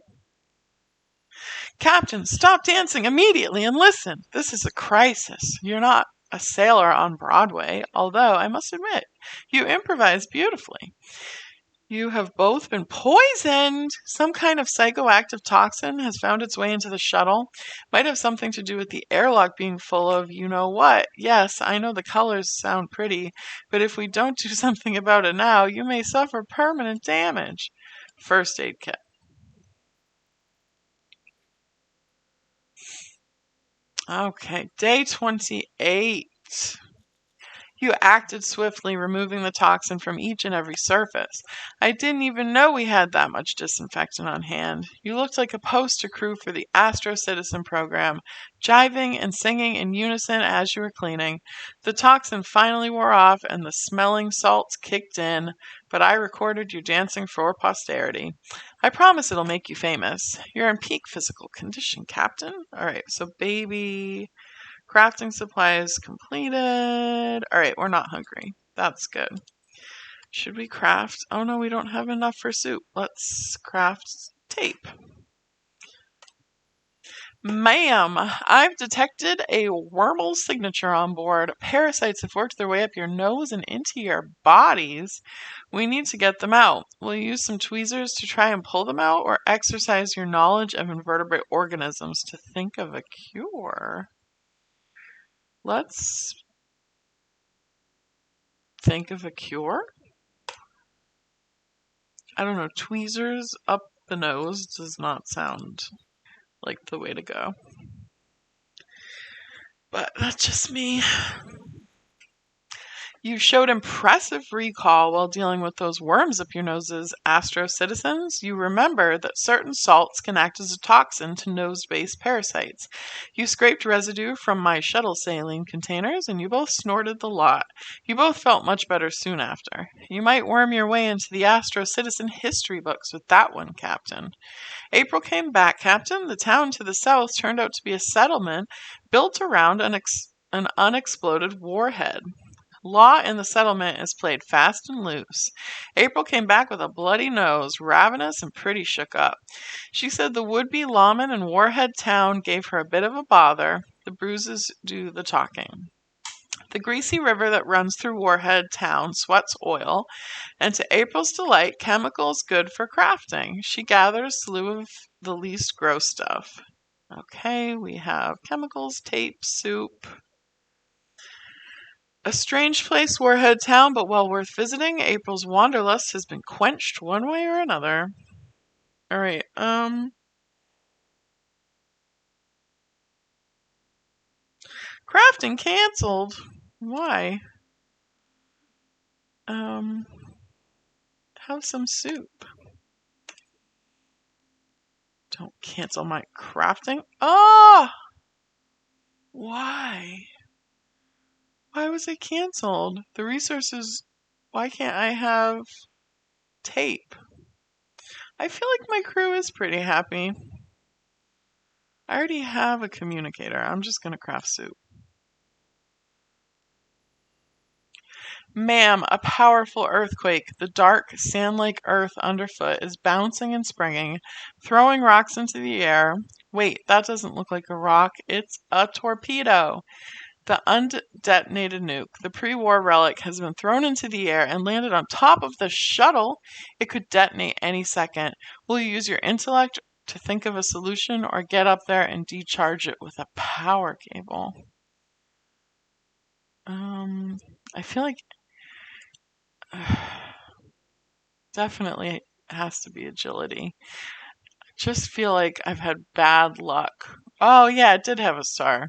Captain, stop dancing immediately and listen. This is a crisis. You're not a sailor on Broadway, although I must admit, you improvise beautifully. You have both been poisoned. Some kind of psychoactive toxin has found its way into the shuttle. Might have something to do with the airlock being full of you know what. Yes, I know the colors sound pretty, but if we don't do something about it now, you may suffer permanent damage. First aid kit. Okay, day 28. You acted swiftly, removing the toxin from each and every surface. I didn't even know we had that much disinfectant on hand. You looked like a poster crew for the Astro Citizen program, jiving and singing in unison as you were cleaning. The toxin finally wore off and the smelling salts kicked in, but I recorded you dancing for posterity. I promise it'll make you famous. You're in peak physical condition, Captain. All right, so baby... Crafting supplies completed. All right, we're not hungry. That's good. Should we craft? Oh no, we don't have enough for soup. Let's craft tape. Ma'am, I've detected a wormhole signature on board. Parasites have worked their way up your nose and into your bodies. We need to get them out. Will you use some tweezers to try and pull them out, or exercise your knowledge of invertebrate organisms to think of a cure? Let's think of a cure? I don't know, tweezers up the nose does not sound like the way to go. But that's just me. You showed impressive recall while dealing with those worms up your noses, Astro citizens. You remember that certain salts can act as a toxin to nose-based parasites. You scraped residue from my shuttle saline containers, and you both snorted the lot. You both felt much better soon after. You might worm your way into the Astro citizen history books with that one, Captain. April came back, Captain. The town to the south turned out to be a settlement built around an unexploded warhead. Law in the settlement is played fast and loose. April came back with a bloody nose, ravenous and pretty shook up. She said the would-be lawman in Warhead Town gave her a bit of a bother. The bruises do the talking. The greasy river that runs through Warhead Town sweats oil, and to April's delight, chemicals good for crafting. She gathered a slew of the least gross stuff. Okay, we have chemicals, tape, soup. A strange place, Warhead Town, but well worth visiting. April's wanderlust has been quenched one way or another. All right. Crafting canceled. Why? Have some soup. Don't cancel my crafting. Oh! Why? Why was it canceled? The resources. Why can't I have tape? I feel like my crew is pretty happy. I already have a communicator. I'm just going to craft soup. Ma'am, a powerful earthquake. The dark, sand-like earth underfoot is bouncing and springing, throwing rocks into the air. Wait, that doesn't look like a rock. It's a torpedo. The undetonated nuke, the pre-war relic, has been thrown into the air and landed on top of the shuttle. It could detonate any second. Will you use your intellect to think of a solution or get up there and decharge it with a power cable? I feel like definitely has to be agility. I just feel like I've had bad luck. Oh yeah, it did have a star.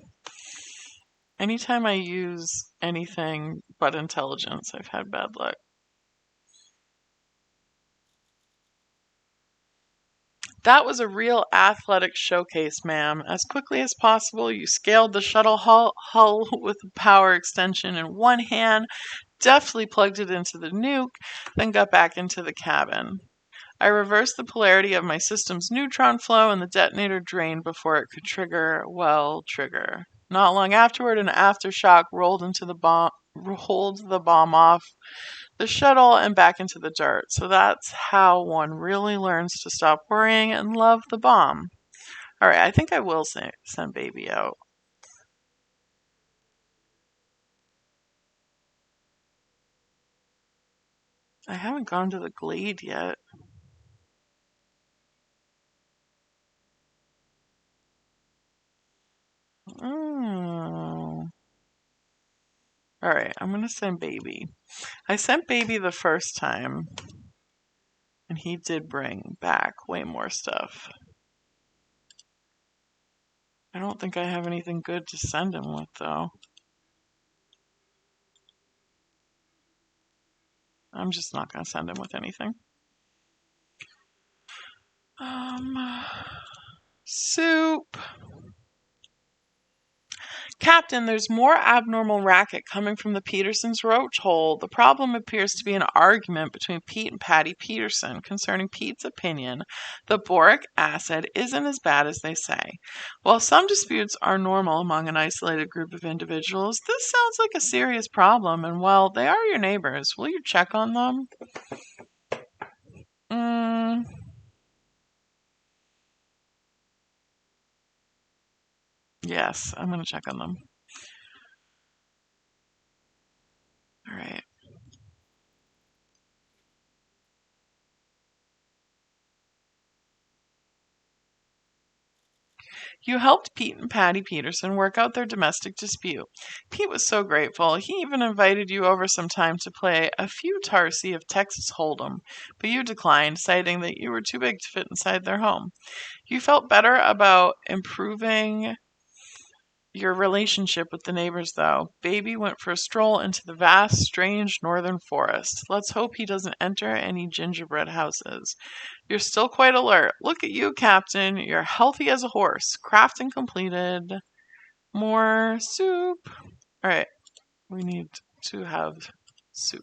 Anytime I use anything but intelligence, I've had bad luck. That was a real athletic showcase, ma'am. As quickly as possible, you scaled the shuttle hull with a power extension in one hand, deftly plugged it into the nuke, then got back into the cabin. I reversed the polarity of my system's neutron flow and the detonator drained before it could trigger. Not long afterward, an aftershock rolled the bomb off the shuttle and back into the dirt. So that's how one really learns to stop worrying and love the bomb. All right, I think I will send baby out. I haven't gone to the glade yet. Oh. All right, I'm going to send baby. I sent baby the first time, and he did bring back way more stuff. I don't think I have anything good to send him with, though. I'm just not going to send him with anything. Soup. Captain, there's more abnormal racket coming from the Petersons' roach hole. The problem appears to be an argument between Pete and Patty Peterson concerning Pete's opinion that boric acid isn't as bad as they say. While some disputes are normal among an isolated group of individuals, this sounds like a serious problem, and well, they are your neighbors. Will you check on them? Yes, I'm going to check on them. All right. You helped Pete and Patty Peterson work out their domestic dispute. Pete was so grateful. He even invited you over some time to play a few tarsi of Texas Hold'em, but you declined, citing that you were too big to fit inside their home. You felt better about improving your relationship with the neighbors, though. Baby went for a stroll into the vast, strange northern forest. Let's hope he doesn't enter any gingerbread houses. You're still quite alert. Look at you, Captain. You're healthy as a horse. Crafting completed. More soup. All right. We need to have soup.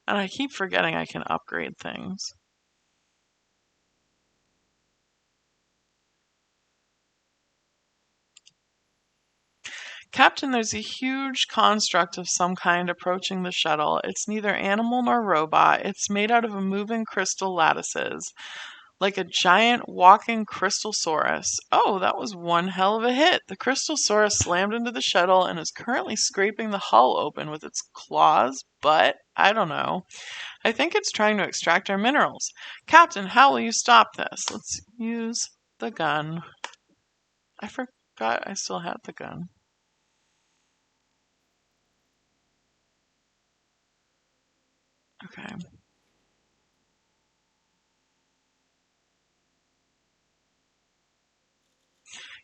And I keep forgetting I can upgrade things. Captain, there's a huge construct of some kind approaching the shuttle. It's neither animal nor robot. It's made out of moving crystal lattices, like a giant walking crystalsaurus. Oh, that was one hell of a hit. The crystalsaurus slammed into the shuttle and is currently scraping the hull open with its claws, but I don't know. I think it's trying to extract our minerals. Captain, how will you stop this? Let's use the gun. I forgot forgot I still had the gun. Okay.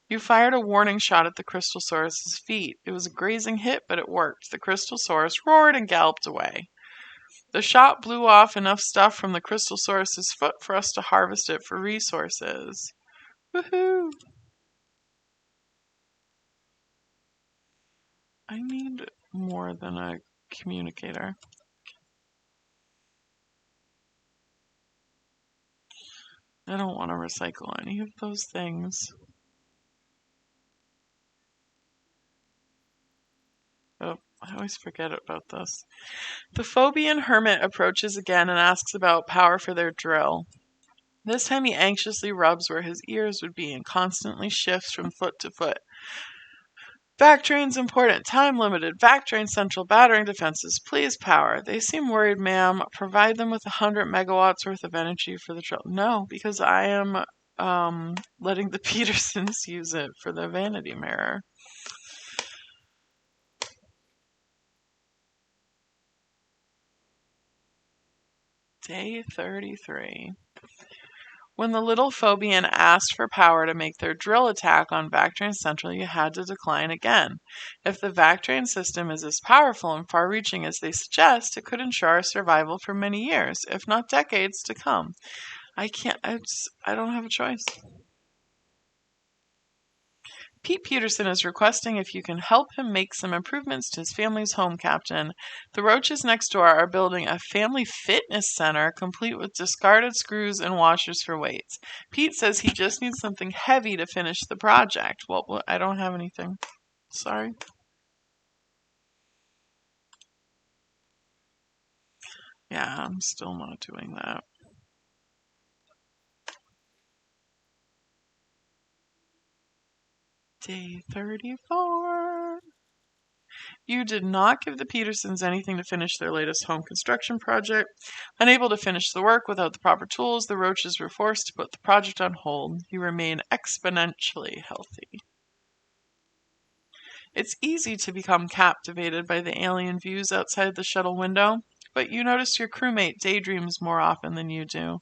You fired a warning shot at the Crystalsaurus's feet. It was a grazing hit, but it worked. The Crystalsaurus roared and galloped away. The shot blew off enough stuff from the Crystalsaurus's foot for us to harvest it for resources. Woohoo! I need more than a communicator. I don't want to recycle any of those things. Oh, I always forget about this. The Phobian hermit approaches again and asks about power for their drill. This time he anxiously rubs where his ears would be and constantly shifts from foot to foot. Back drain's important. Time limited. Back drain central battering defenses. Please power. They seem worried, ma'am. Provide them with 100 megawatts worth of energy for the drill. No, because I am letting the Petersons use it for the vanity mirror. Day 33. When the little Phobian asked for power to make their drill attack on Vactrain Central, you had to decline again. If the Vactrain system is as powerful and far-reaching as they suggest, it could ensure our survival for many years, if not decades, to come. I don't have a choice. Pete Peterson is requesting if you can help him make some improvements to his family's home, Captain. The Roaches next door are building a family fitness center complete with discarded screws and washers for weights. Pete says he just needs something heavy to finish the project. Well, I don't have anything. Sorry. Yeah, I'm still not doing that. Day 34. You did not give the Petersons anything to finish their latest home construction project. Unable to finish the work without the proper tools, the Roaches were forced to put the project on hold. You remain exponentially healthy. It's easy to become captivated by the alien views outside the shuttle window, but you notice your crewmate daydreams more often than you do.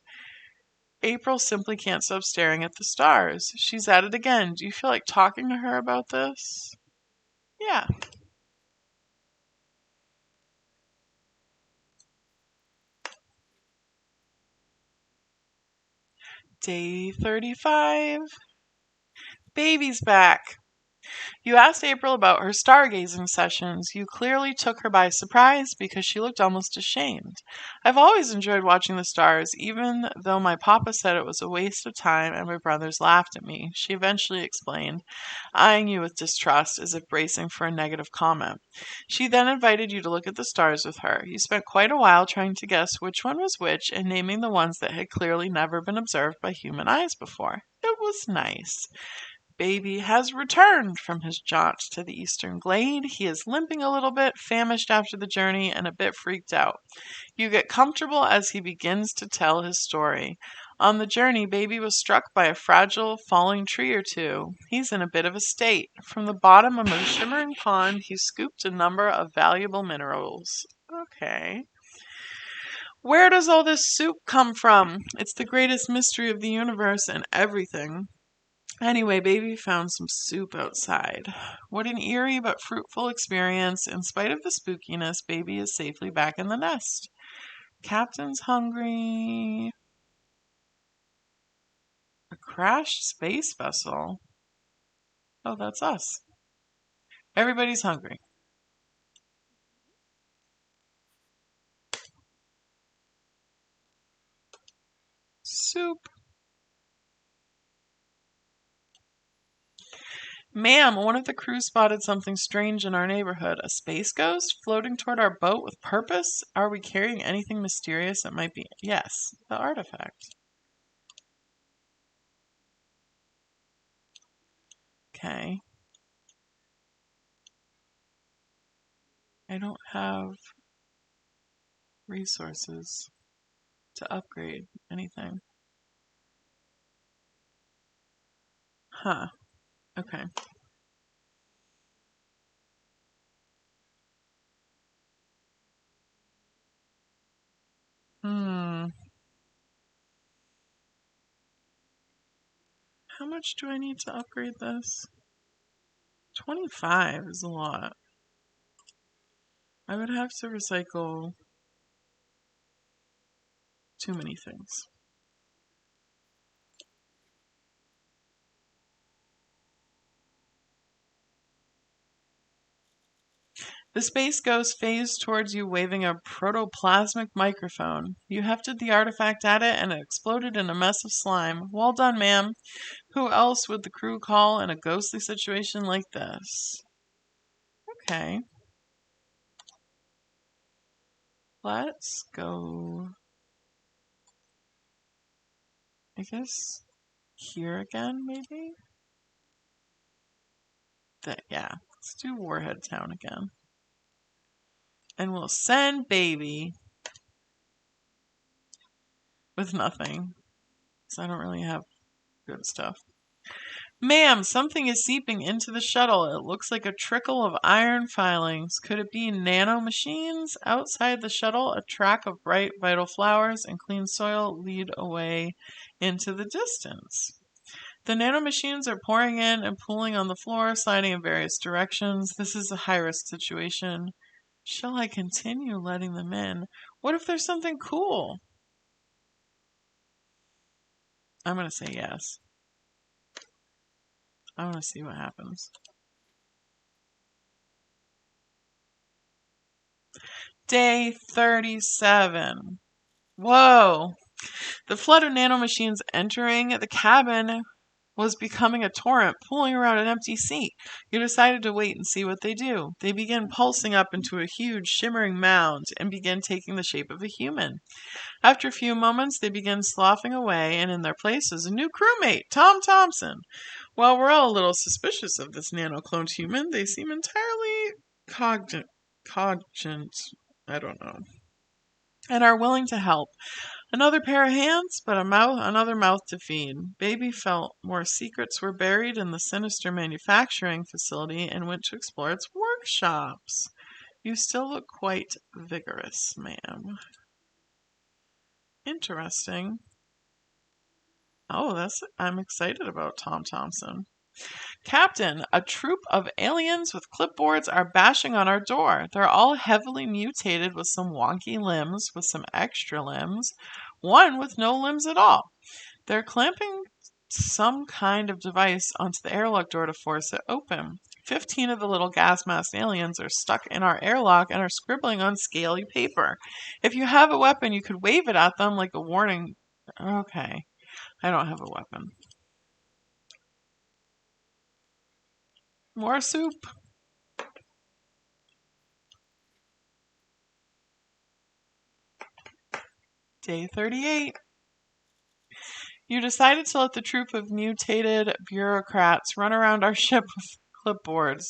April simply can't stop staring at the stars. She's at it again. Do you feel like talking to her about this? Yeah. Day 35. Baby's back. You asked April about her stargazing sessions. You clearly took her by surprise because she looked almost ashamed. I've always enjoyed watching the stars, even though my papa said it was a waste of time and my brothers laughed at me, she eventually explained, eyeing you with distrust as if bracing for a negative comment. She then invited you to look at the stars with her. You spent quite a while trying to guess which one was which and naming the ones that had clearly never been observed by human eyes before. It was nice. Baby has returned from his jaunt to the eastern glade. He is limping a little bit, famished after the journey, and a bit freaked out. You get comfortable as he begins to tell his story. On the journey, Baby was struck by a fragile falling tree or two. He's in a bit of a state. From the bottom of a shimmering pond, he scooped a number of valuable minerals. Okay. Where does all this soup come from? It's the greatest mystery of the universe and everything. Anyway, Baby found some soup outside. What an eerie but fruitful experience. In spite of the spookiness, Baby is safely back in the nest. Captain's hungry. A crashed space vessel. Oh, that's us. Everybody's hungry. Soup. Ma'am, one of the crew spotted something strange in our neighborhood. A space ghost floating toward our boat with purpose? Are we carrying anything mysterious that might be... Yes, the artifact. Okay. I don't have resources to upgrade anything. Huh. Okay. How much do I need to upgrade this? 25 is a lot. I would have to recycle too many things. The space ghost phased towards you waving a protoplasmic microphone. You hefted the artifact at it and it exploded in a mess of slime. Well done, ma'am. Who else would the crew call in a ghostly situation like this? Okay. Let's go, I guess, here again, maybe? Yeah, let's do Warhead Town again. And we'll send Baby with nothing, because I don't really have good stuff. Ma'am, something is seeping into the shuttle. It looks like a trickle of iron filings. Could it be nanomachines? Outside the shuttle, a track of bright, vital flowers and clean soil lead away into the distance. The nanomachines are pouring in and pulling on the floor, sliding in various directions. This is a high-risk situation. Shall I continue letting them in? What if there's something cool? I'm going to say yes. I want to see what happens. Day 37. Whoa! The flood of nanomachines entering the cabin was becoming a torrent, pulling around an empty seat. You decided to wait and see what they do. They begin pulsing up into a huge, shimmering mound and begin taking the shape of a human. After a few moments, they begin sloughing away, and in their place is a new crewmate, Tom Thompson. While we're all a little suspicious of this nano-cloned human, they seem entirely cogent, I don't know, and are willing to help. Another pair of hands, but another mouth to feed. Baby felt more secrets were buried in the sinister manufacturing facility and went to explore its workshops. You still look quite vigorous, ma'am. Interesting. Oh, I'm excited about Tom Thompson. Captain, a troop of aliens with clipboards are bashing on our door. They're all heavily mutated with some wonky limbs, with some extra limbs, one with no limbs at all. They're clamping some kind of device onto the airlock door to force it open. 15 of the little gas-masked aliens are stuck in our airlock and are scribbling on scaly paper. If you have a weapon, you could wave it at them like a warning. Okay, I don't have a weapon. More soup. Day 38. You decided to let the troop of mutated bureaucrats run around our ship with clipboards.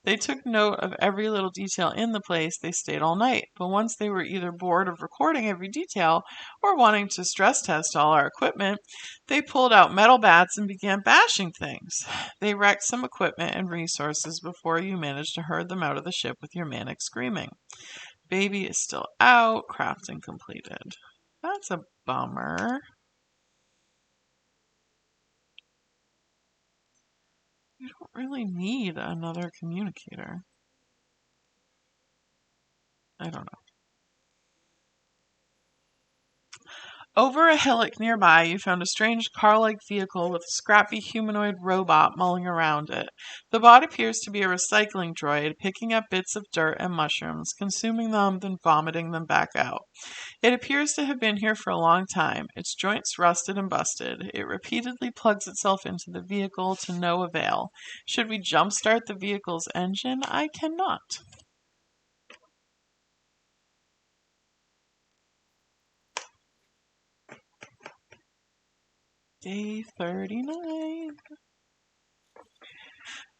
They took note of every little detail in the place. They stayed all night, but once they were either bored of recording every detail or wanting to stress test all our equipment, they pulled out metal bats and began bashing things. They wrecked some equipment and resources before you managed to herd them out of the ship with your manic screaming. Baby is still out, crafting completed. That's a bummer. You don't really need another communicator. I don't know. Over a hillock nearby, you found a strange car-like vehicle with a scrappy humanoid robot mulling around it. The bot appears to be a recycling droid, picking up bits of dirt and mushrooms, consuming them, then vomiting them back out. It appears to have been here for a long time, its joints rusted and busted. It repeatedly plugs itself into the vehicle to no avail. Should we jumpstart the vehicle's engine? I cannot. Day 39.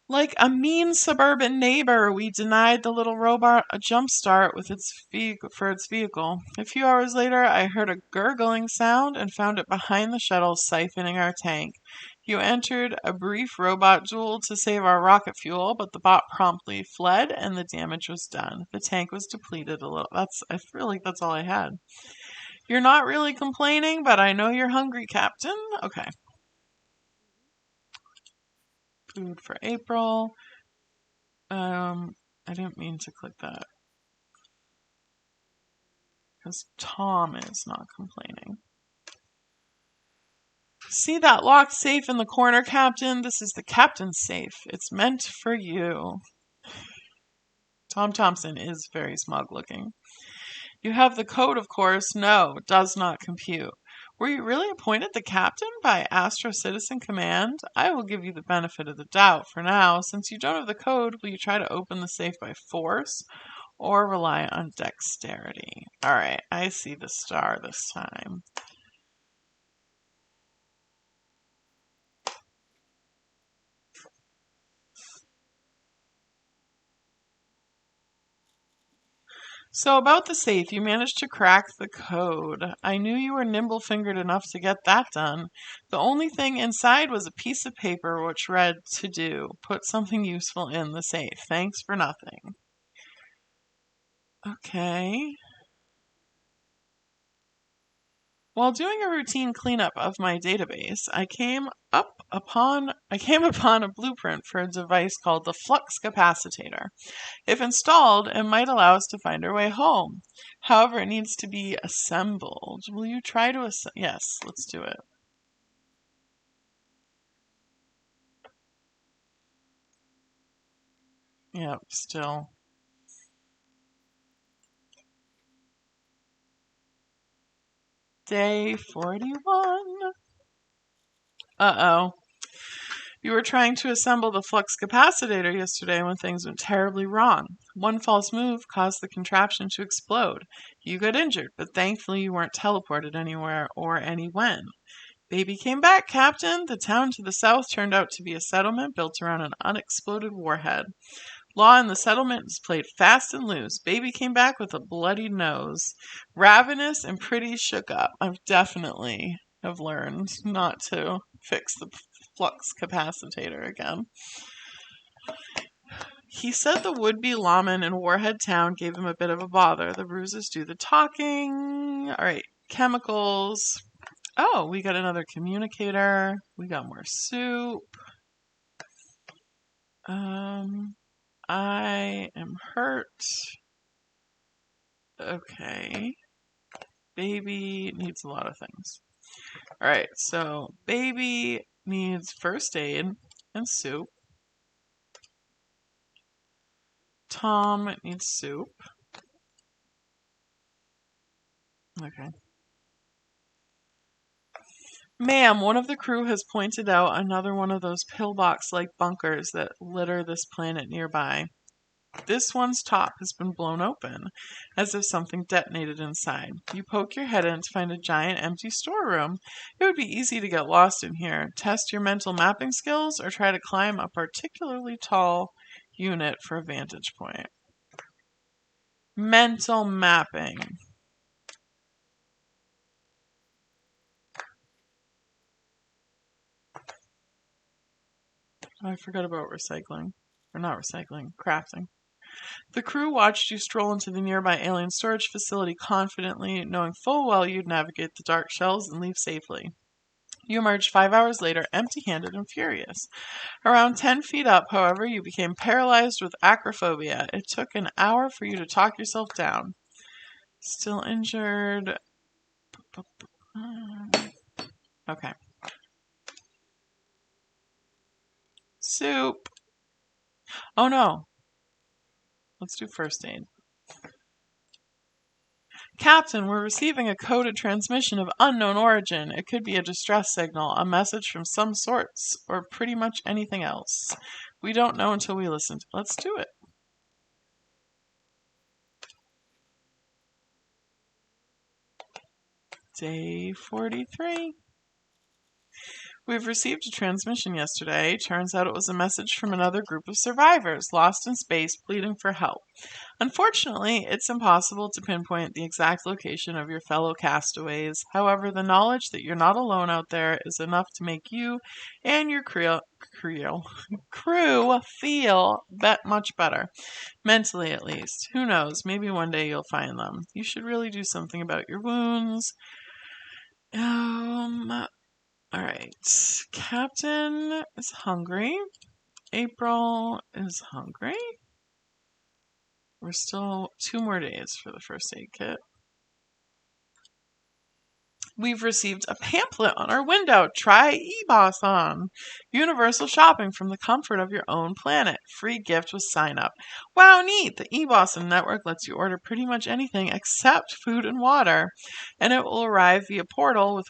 Like a mean suburban neighbor, we denied the little robot a jump start with for its vehicle. A few hours later, I heard a gurgling sound and found it behind the shuttle siphoning our tank. You entered a brief robot duel to save our rocket fuel, but the bot promptly fled and the damage was done. The tank was depleted a little. I feel like that's all I had. You're not really complaining, but I know you're hungry, Captain. Okay. food for April. I didn't mean to click that because Tom is not complaining. See that locked safe in the corner, Captain? This is the captain's safe. It's meant for you. Tom Thompson is very smug looking. You have the code, of course. No, does not compute. Were you really appointed the captain by Astro Citizen Command? I will give you the benefit of the doubt for now. Since you don't have the code, will you try to open the safe by force or rely on dexterity? Alright, I see the star this time. So about the safe, you managed to crack the code. I knew you were nimble-fingered enough to get that done. The only thing inside was a piece of paper which read, "To do. Put something useful in the safe. Thanks for nothing." Okay. While doing a routine cleanup of my database, I came upon a blueprint for a device called the flux capacitor. If installed, it might allow us to find our way home. However, it needs to be assembled. Will you try to Yes, let's do it. Yep, still. Day 41. Uh-oh. You were trying to assemble the flux capacitor yesterday when things went terribly wrong. One false move caused the contraption to explode. You got injured, but thankfully you weren't teleported anywhere or any when. Baby came back, Captain. The town to the south turned out to be a settlement built around an unexploded warhead. Law in the settlement is played fast and loose. Baby came back with a bloody nose. Ravenous and pretty shook up. I've definitely have learned not to fix the flux capacitor again. He said the would-be lawman in Warhead Town gave him a bit of a bother. The bruises do the talking. All right, chemicals. Oh, we got another communicator. We got more soup. I am hurt. Okay. Baby needs a lot of things. All right, so baby needs first aid and soup. Tom needs soup. Okay. Ma'am, one of the crew has pointed out another one of those pillbox-like bunkers that litter this planet nearby. This one's top has been blown open, as if something detonated inside. You poke your head in to find a giant empty storeroom. It would be easy to get lost in here. Test your mental mapping skills or try to climb a particularly tall unit for a vantage point. Mental mapping. I forgot about recycling. Or not recycling, crafting. The crew watched you stroll into the nearby alien storage facility confidently, knowing full well you'd navigate the dark shelves and leave safely. You emerged 5 hours later, empty-handed and furious. Around 10 feet up, however, you became paralyzed with acrophobia. It took an hour for you to talk yourself down. Still injured. Okay. Soup. Oh no. Let's do first aid. Captain, we're receiving a coded transmission of unknown origin. It could be a distress signal, a message from some sorts, or pretty much anything else. We don't know until we listen. Let's do it. Day 43. We've received a transmission yesterday. Turns out it was a message from another group of survivors, lost in space, pleading for help. Unfortunately, it's impossible to pinpoint the exact location of your fellow castaways. However, the knowledge that you're not alone out there is enough to make you and your crew feel much better. Mentally, at least. Who knows? Maybe one day you'll find them. You should really do something about your wounds. Alright. Captain is hungry. April is hungry. We're still 2 more days for the first aid kit. We've received a pamphlet on our window. Try eBoss on. Universal shopping from the comfort of your own planet. Free gift with sign up. Wow, neat. The eBoss network lets you order pretty much anything except food and water. And it will arrive via portal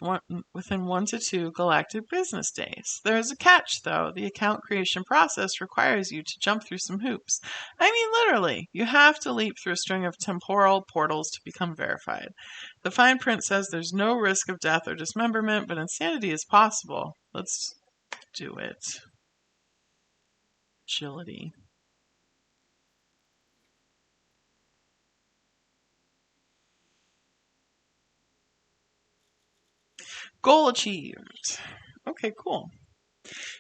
within 1 to 2 galactic business days. There is a catch, though. The account creation process requires you to jump through some hoops. I mean, literally. You have to leap through a string of temporal portals to become verified. The fine print says there's no risk of death or dismemberment, but insanity is possible. Let's do it. Agility. Goal achieved. Okay, cool.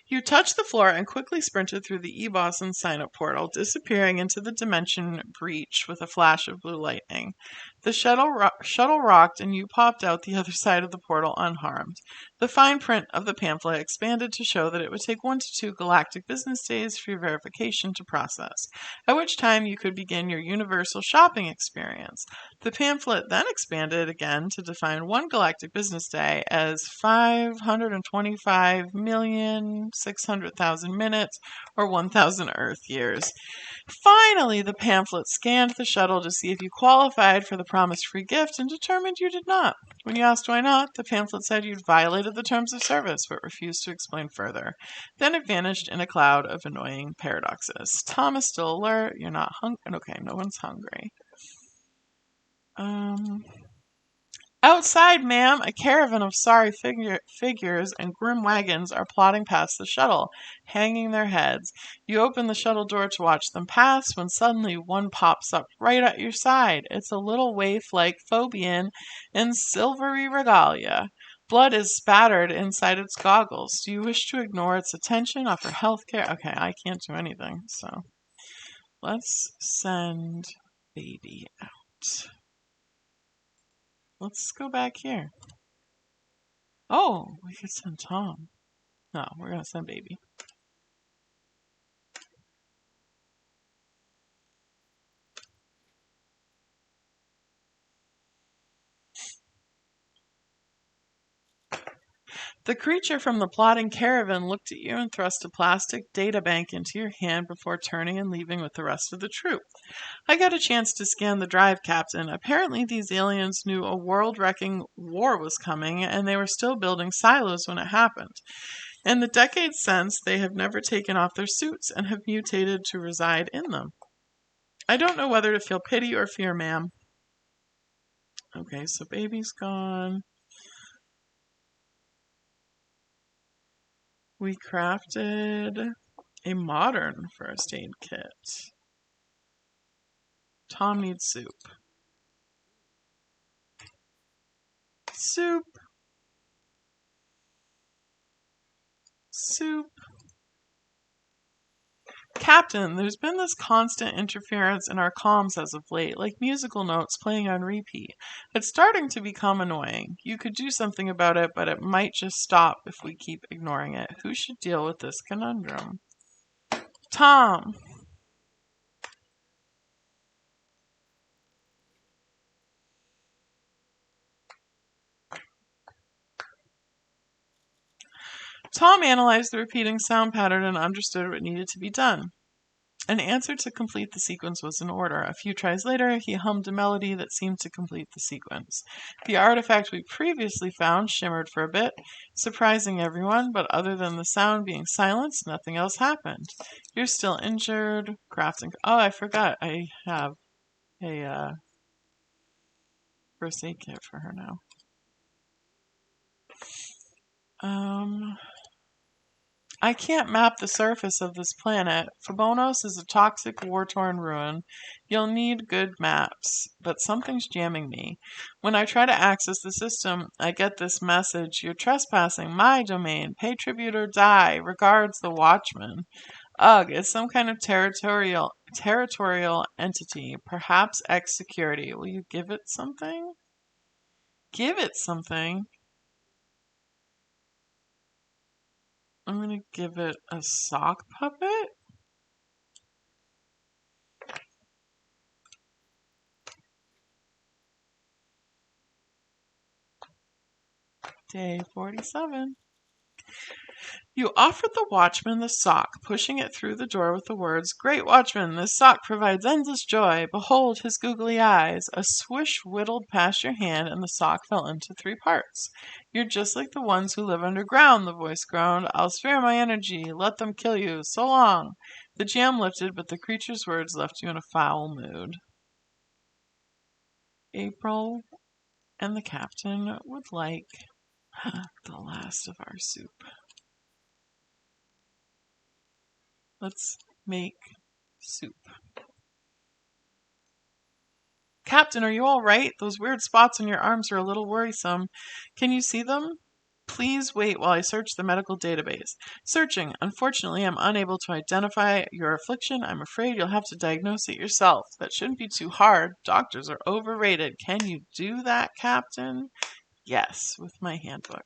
You touched the floor and quickly sprinted through the eBosson sign-up portal, disappearing into the dimension breach with a flash of blue lightning. The shuttle rocked and you popped out the other side of the portal unharmed. The fine print of the pamphlet expanded to show that it would take 1 to 2 galactic business days for your verification to process, at which time you could begin your universal shopping experience. The pamphlet then expanded again to define 1 galactic business day as 525,600,000 minutes, or 1,000 Earth years. Finally, the pamphlet scanned the shuttle to see if you qualified for the promised free gift and determined you did not. When you asked why not, the pamphlet said you'd violated the terms of service, but refused to explain further. Then it vanished in a cloud of annoying paradoxes. Tom is still alert. You're not hungry. Okay, no one's hungry. Outside, ma'am, a caravan of sorry figures and grim wagons are plodding past the shuttle, hanging their heads. You open the shuttle door to watch them pass, when suddenly one pops up right at your side. It's a little waif-like Phobian in silvery regalia. Blood is spattered inside its goggles. Do you wish to ignore its attention, offer health care? Okay, I can't do anything, so let's send baby out. Let's go back here. Oh, we could send Tom. No, we're going to send baby. The creature from the plodding caravan looked at you and thrust a plastic data bank into your hand before turning and leaving with the rest of the troop. I got a chance to scan the drive, Captain. Apparently these aliens knew a world-wrecking war was coming, and they were still building silos when it happened. In the decades since, they have never taken off their suits and have mutated to reside in them. I don't know whether to feel pity or fear, ma'am. Okay, so baby's gone. We crafted a modern first aid kit. Tom needs soup. Soup. Soup. Captain, there's been this constant interference in our comms as of late, like musical notes playing on repeat. It's starting to become annoying. You could do something about it, but it might just stop if we keep ignoring it. Who should deal with this conundrum? Tom! Tom analyzed the repeating sound pattern and understood what needed to be done. An answer to complete the sequence was in order. A few tries later, he hummed a melody that seemed to complete the sequence. The artifact we previously found shimmered for a bit, surprising everyone, but other than the sound being silenced, nothing else happened. You're still injured. Crafting. Oh, I forgot. I have a first aid kit for her now. I can't map the surface of this planet. Phobos is a toxic, war-torn ruin. You'll need good maps, but something's jamming me. When I try to access the system, I get this message: you're trespassing my domain. Pay tribute or die. Regards, the Watchman. Ugh, it's some kind of territorial entity. Perhaps X-Security. Will you give it something? Give it something? I'm going to give it a sock puppet. Day 47. You offered the watchman the sock, pushing it through the door with the words, "Great watchman, this sock provides endless joy. Behold his googly eyes." A swish whittled past your hand, and the sock fell into 3 parts. "You're just like the ones who live underground," the voice groaned. "I'll spare my energy. Let them kill you. So long." The jam lifted, but the creature's words left you in a foul mood. April and the captain would like the last of our soup. Let's make soup. Captain, are you all right? Those weird spots on your arms are a little worrisome. Can you see them? Please wait while I search the medical database. Searching. Unfortunately, I'm unable to identify your affliction. I'm afraid you'll have to diagnose it yourself. That shouldn't be too hard. Doctors are overrated. Can you do that, Captain? Yes, with my handbook.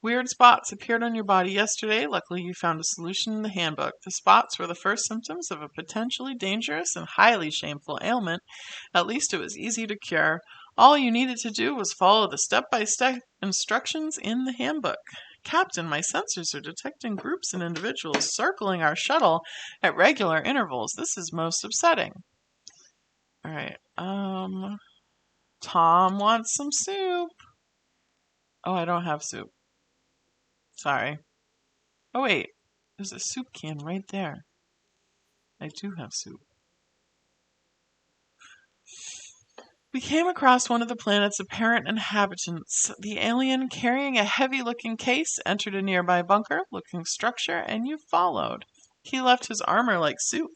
Weird spots appeared on your body yesterday. Luckily, you found a solution in the handbook. The spots were the first symptoms of a potentially dangerous and highly shameful ailment. At least it was easy to cure. All you needed to do was follow the step-by-step instructions in the handbook. Captain, my sensors are detecting groups and individuals circling our shuttle at regular intervals. This is most upsetting. All right. Tom wants some soup. Oh, I don't have soup. Sorry. Oh, wait. There's a soup can right there. I do have soup. We came across one of the planet's apparent inhabitants. The alien, carrying a heavy-looking case, entered a nearby bunker-looking structure, and you followed. He left his armor-like suit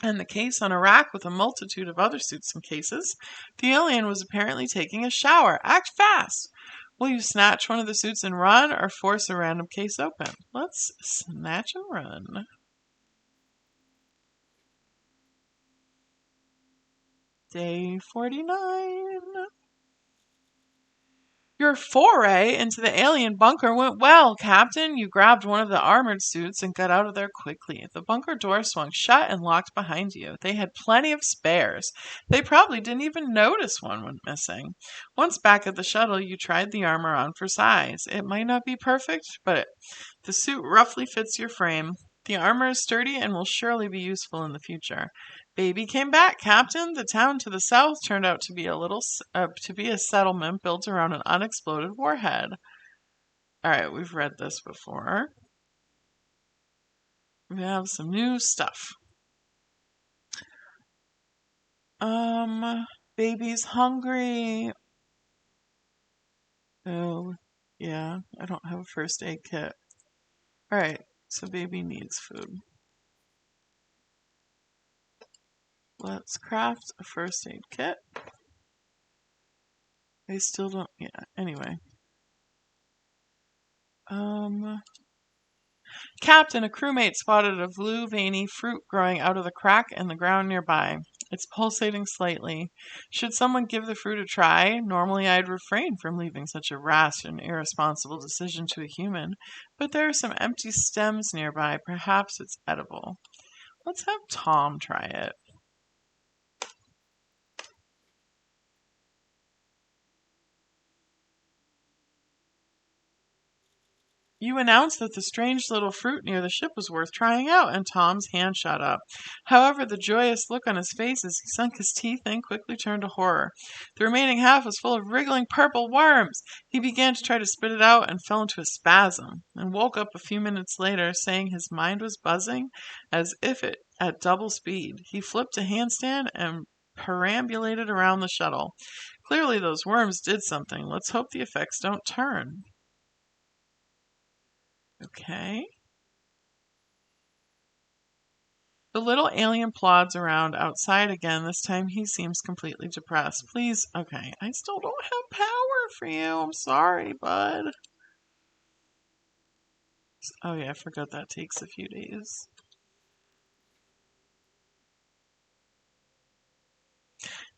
and the case on a rack with a multitude of other suits and cases. The alien was apparently taking a shower. Act fast! Will you snatch one of the suits and run, or force a random case open? Let's snatch and run. Day 49. Your foray into the alien bunker went well, Captain. You grabbed one of the armored suits and got out of there quickly. The bunker door swung shut and locked behind you. They had plenty of spares. They probably didn't even notice one went missing. Once back at the shuttle, you tried the armor on for size. It might not be perfect, but the suit roughly fits your frame. The armor is sturdy and will surely be useful in the future. Baby came back, Captain. The town to the south turned out to be a settlement built around an unexploded warhead. All right, we've read this before. We have some new stuff. Baby's hungry. Oh, yeah, I don't have a first aid kit. All right, so baby needs food. Let's craft a first aid kit. I still don't, yeah, anyway. Captain, a crewmate spotted a blue veiny fruit growing out of the crack in the ground nearby. It's pulsating slightly. Should someone give the fruit a try? Normally I'd refrain from leaving such a rash and irresponsible decision to a human, but there are some empty stems nearby. Perhaps it's edible. Let's have Tom try it. You announced that the strange little fruit near the ship was worth trying out, and Tom's hand shot up. However, the joyous look on his face as he sunk his teeth in quickly turned to horror. The remaining half was full of wriggling purple worms. He began to try to spit it out and fell into a spasm, and woke up a few minutes later, saying his mind was buzzing as if it at double speed. He flipped a handstand and perambulated around the shuttle. Clearly those worms did something. Let's hope the effects don't turn. Okay. The little alien plods around outside again. This time he seems completely depressed. Please, okay, I still don't have power for you. I'm sorry, bud. Oh yeah, I forgot that takes a few days.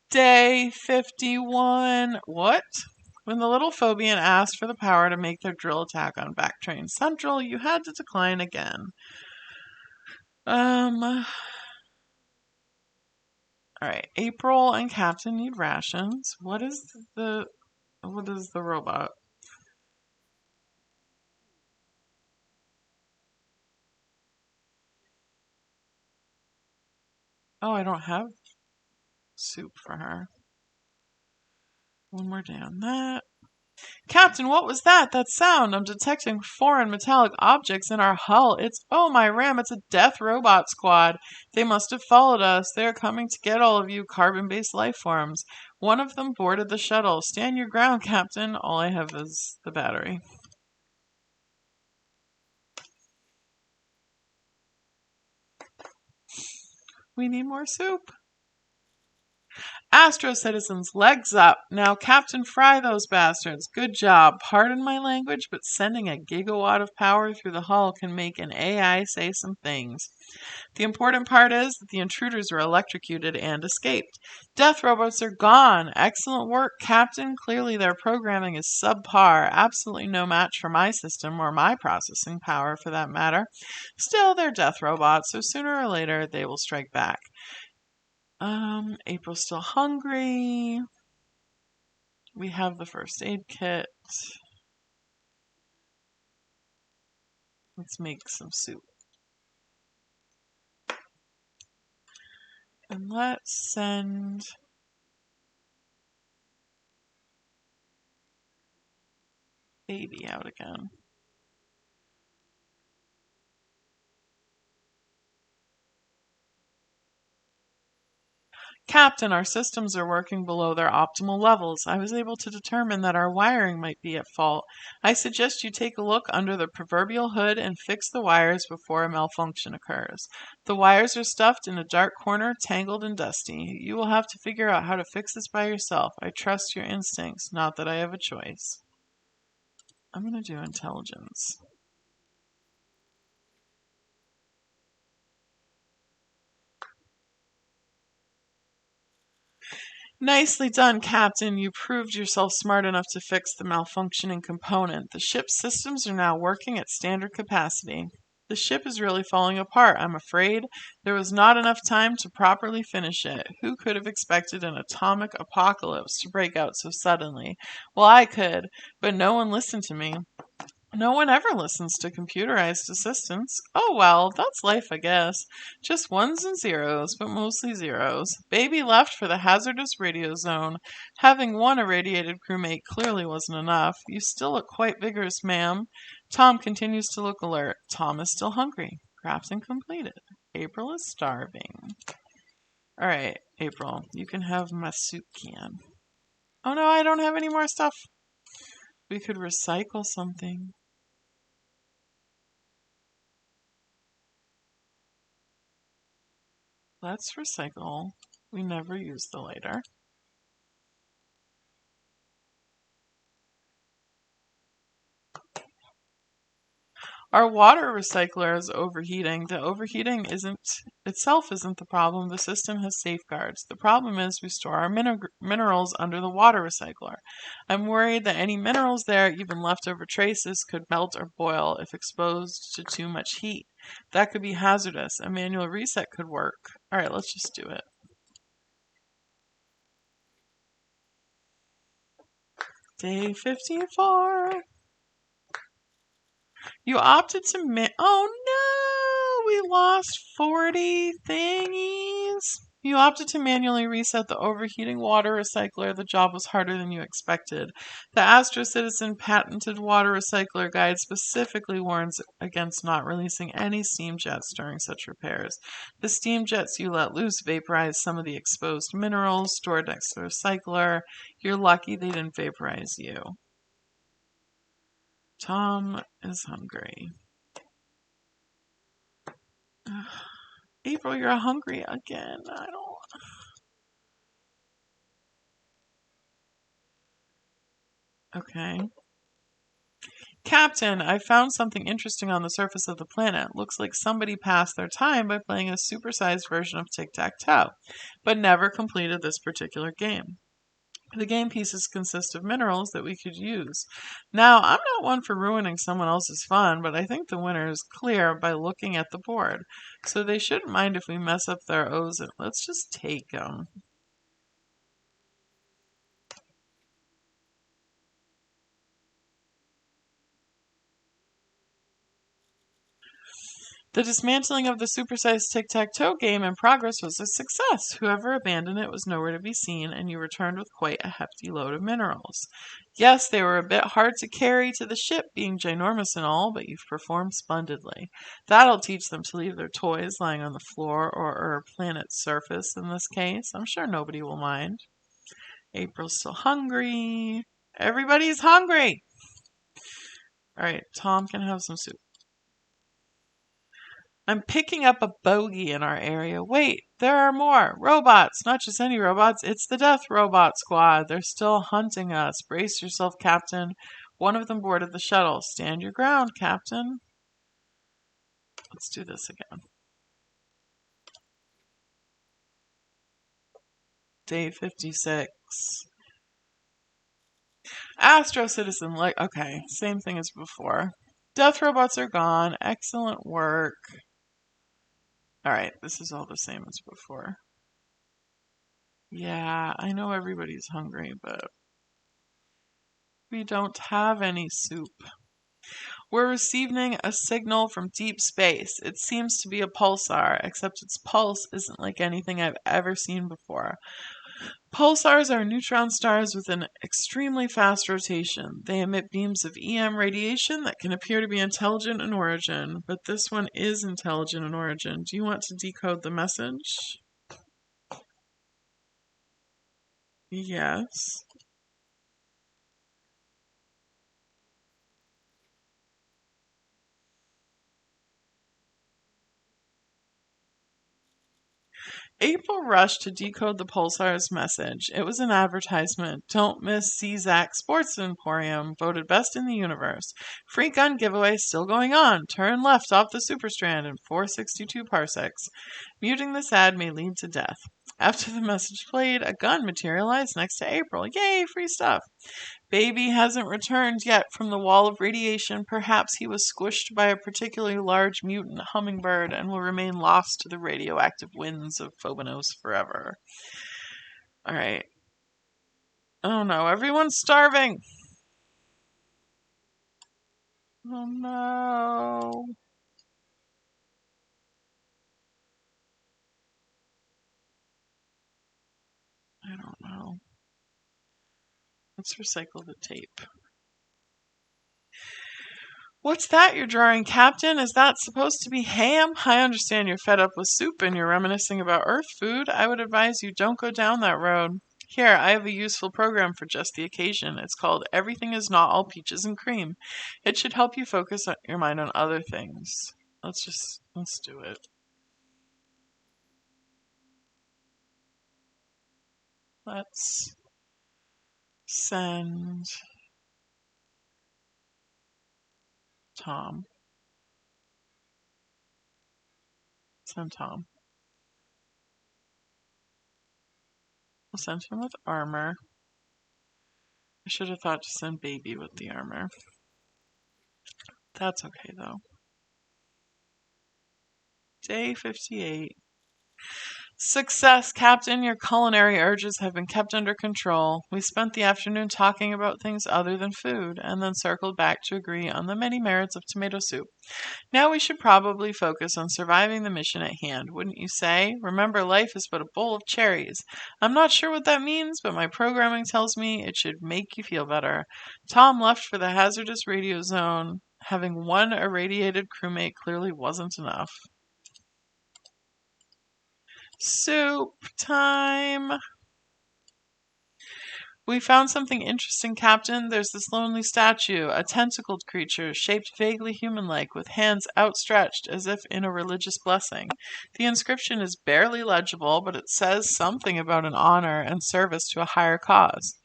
Day 51. What? When the little Phobian asked for the power to make their drill attack on Backtrain Central, you had to decline again. All right. April and Captain need rations. What is the robot? Oh, I don't have soup for her. One more day on that. Captain, what was that? That sound? I'm detecting foreign metallic objects in our hull. Oh my ram, it's a death robot squad. They must have followed us. They are coming to get all of you carbon-based life forms. One of them boarded the shuttle. Stand your ground, Captain. All I have is the battery. We need more soup. Astro citizens, legs up. Now, Captain, fry those bastards. Good job. Pardon my language, but sending a gigawatt of power through the hull can make an AI say some things. The important part is that the intruders were electrocuted and escaped. Death robots are gone. Excellent work, Captain. Clearly their programming is subpar. Absolutely no match for my system or my processing power for that matter. Still, they're death robots, so sooner or later they will strike back. April's still hungry. We have the first aid kit. Let's make some soup. And let's send baby out again. Captain, our systems are working below their optimal levels. I was able to determine that our wiring might be at fault. I suggest you take a look under the proverbial hood and fix the wires before a malfunction occurs. The wires are stuffed in a dark corner, tangled and dusty. You will have to figure out how to fix this by yourself. I trust your instincts, not that I have a choice. I'm going to do intelligence. Nicely done, Captain. You proved yourself smart enough to fix the malfunctioning component. The ship's systems are now working at standard capacity. The ship is really falling apart, I'm afraid. There was not enough time to properly finish it. Who could have expected an atomic apocalypse to break out so suddenly? Well, I could, but no one listened to me. No one ever listens to computerized assistants. Oh well, that's life, I guess. Just ones and zeros, but mostly zeros. Baby left for the hazardous radio zone. Having one irradiated crewmate clearly wasn't enough. You still look quite vigorous, ma'am. Tom continues to look alert. Tom is still hungry. Crafting completed. April is starving. Alright, April, you can have my soup can. Oh no, I don't have any more stuff. We could recycle something. Let's recycle. We never use the lighter. Our water recycler is overheating. The overheating isn't the problem. The system has safeguards. The problem is we store our minerals under the water recycler. I'm worried that any minerals there, even leftover traces, could melt or boil if exposed to too much heat. That could be hazardous. A manual reset could work. All right, let's just do it. Day 54. You opted to oh no, we lost 40 thingies. You opted to manually reset the overheating water recycler. The job was harder than you expected. The Astro Citizen patented water recycler guide specifically warns against not releasing any steam jets during such repairs. The steam jets you let loose vaporize some of the exposed minerals stored next to the recycler. You're lucky they didn't vaporize you. Tom is hungry. April, you're hungry again. I don't. Okay. Captain, I found something interesting on the surface of the planet. Looks like somebody passed their time by playing a supersized version of tic-tac-toe, but never completed this particular game. The game pieces consist of minerals that we could use. Now, I'm not one for ruining someone else's fun, but I think the winner is clear by looking at the board. So they shouldn't mind if we mess up their O's and let's just take them. The dismantling of the supersized tic-tac-toe game in progress was a success. Whoever abandoned it was nowhere to be seen, and you returned with quite a hefty load of minerals. Yes, they were a bit hard to carry to the ship, being ginormous and all, but you've performed splendidly. That'll teach them to leave their toys lying on the floor or our planet's surface in this case. I'm sure nobody will mind. April's still hungry. Everybody's hungry! Alright, Tom can have some soup. I'm picking up a bogey in our area. Wait, there are more. Robots. Not just any robots. It's the Death Robot Squad. They're still hunting us. Brace yourself, Captain. One of them boarded the shuttle. Stand your ground, Captain. Let's do this again. Day 56. Astro Citizen. Okay, same thing as before. Death robots are gone. Excellent work. Alright, this is all the same as before. Yeah, I know everybody's hungry, but we don't have any soup. We're receiving a signal from deep space. It seems to be a pulsar, except its pulse isn't like anything I've ever seen before. Pulsars are neutron stars with an extremely fast rotation. They emit beams of EM radiation that can appear to be intelligent in origin, but this one is intelligent in origin. Do you want to decode the message? Yes. April rushed to decode the pulsar's message. It was an advertisement. Don't miss CZAC Sports Emporium, voted best in the universe. Free gun giveaway still going on. Turn left off the Superstrand in 462 Parsecs. Muting this ad may lead to death. After the message played, a gun materialized next to April. Yay, free stuff. Baby hasn't returned yet from the wall of radiation. Perhaps he was squished by a particularly large mutant hummingbird and will remain lost to the radioactive winds of Phobanos forever. Alright. Oh no, everyone's starving! Oh no. I don't know. Let's recycle the tape. What's that you're drawing, Captain? Is that supposed to be ham? I understand you're fed up with soup and you're reminiscing about Earth food. I would advise you don't go down that road. Here, I have a useful program for just the occasion. It's called Everything is Not All Peaches and Cream. It should help you focus your mind on other things. Let's do it. Let's send Tom. Send Tom. We'll send him with armor. I should have thought to send Baby with the armor. That's okay, though. Day 58. Success, Captain. Your culinary urges have been kept under control. We spent the afternoon talking about things other than food, and then circled back to agree on the many merits of tomato soup. Now we should probably focus on surviving the mission at hand, wouldn't you say? Remember, life is but a bowl of cherries. I'm not sure what that means, but my programming tells me it should make you feel better. Tom left for the hazardous radio zone. Having one irradiated crewmate clearly wasn't enough. Soup time! We found something interesting, Captain. There's this lonely statue, a tentacled creature, shaped vaguely human-like, with hands outstretched as if in a religious blessing. The inscription is barely legible, but it says something about an honor and service to a higher cause.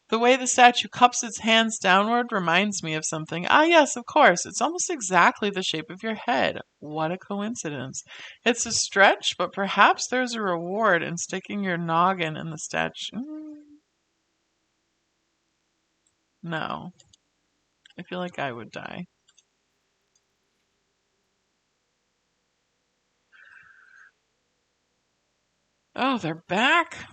The way the statue cups its hands downward reminds me of something. Ah, yes, of course. It's almost exactly the shape of your head. What a coincidence. It's a stretch, but perhaps there's a reward in sticking your noggin in the statue. No. I feel like I would die. Oh, they're back?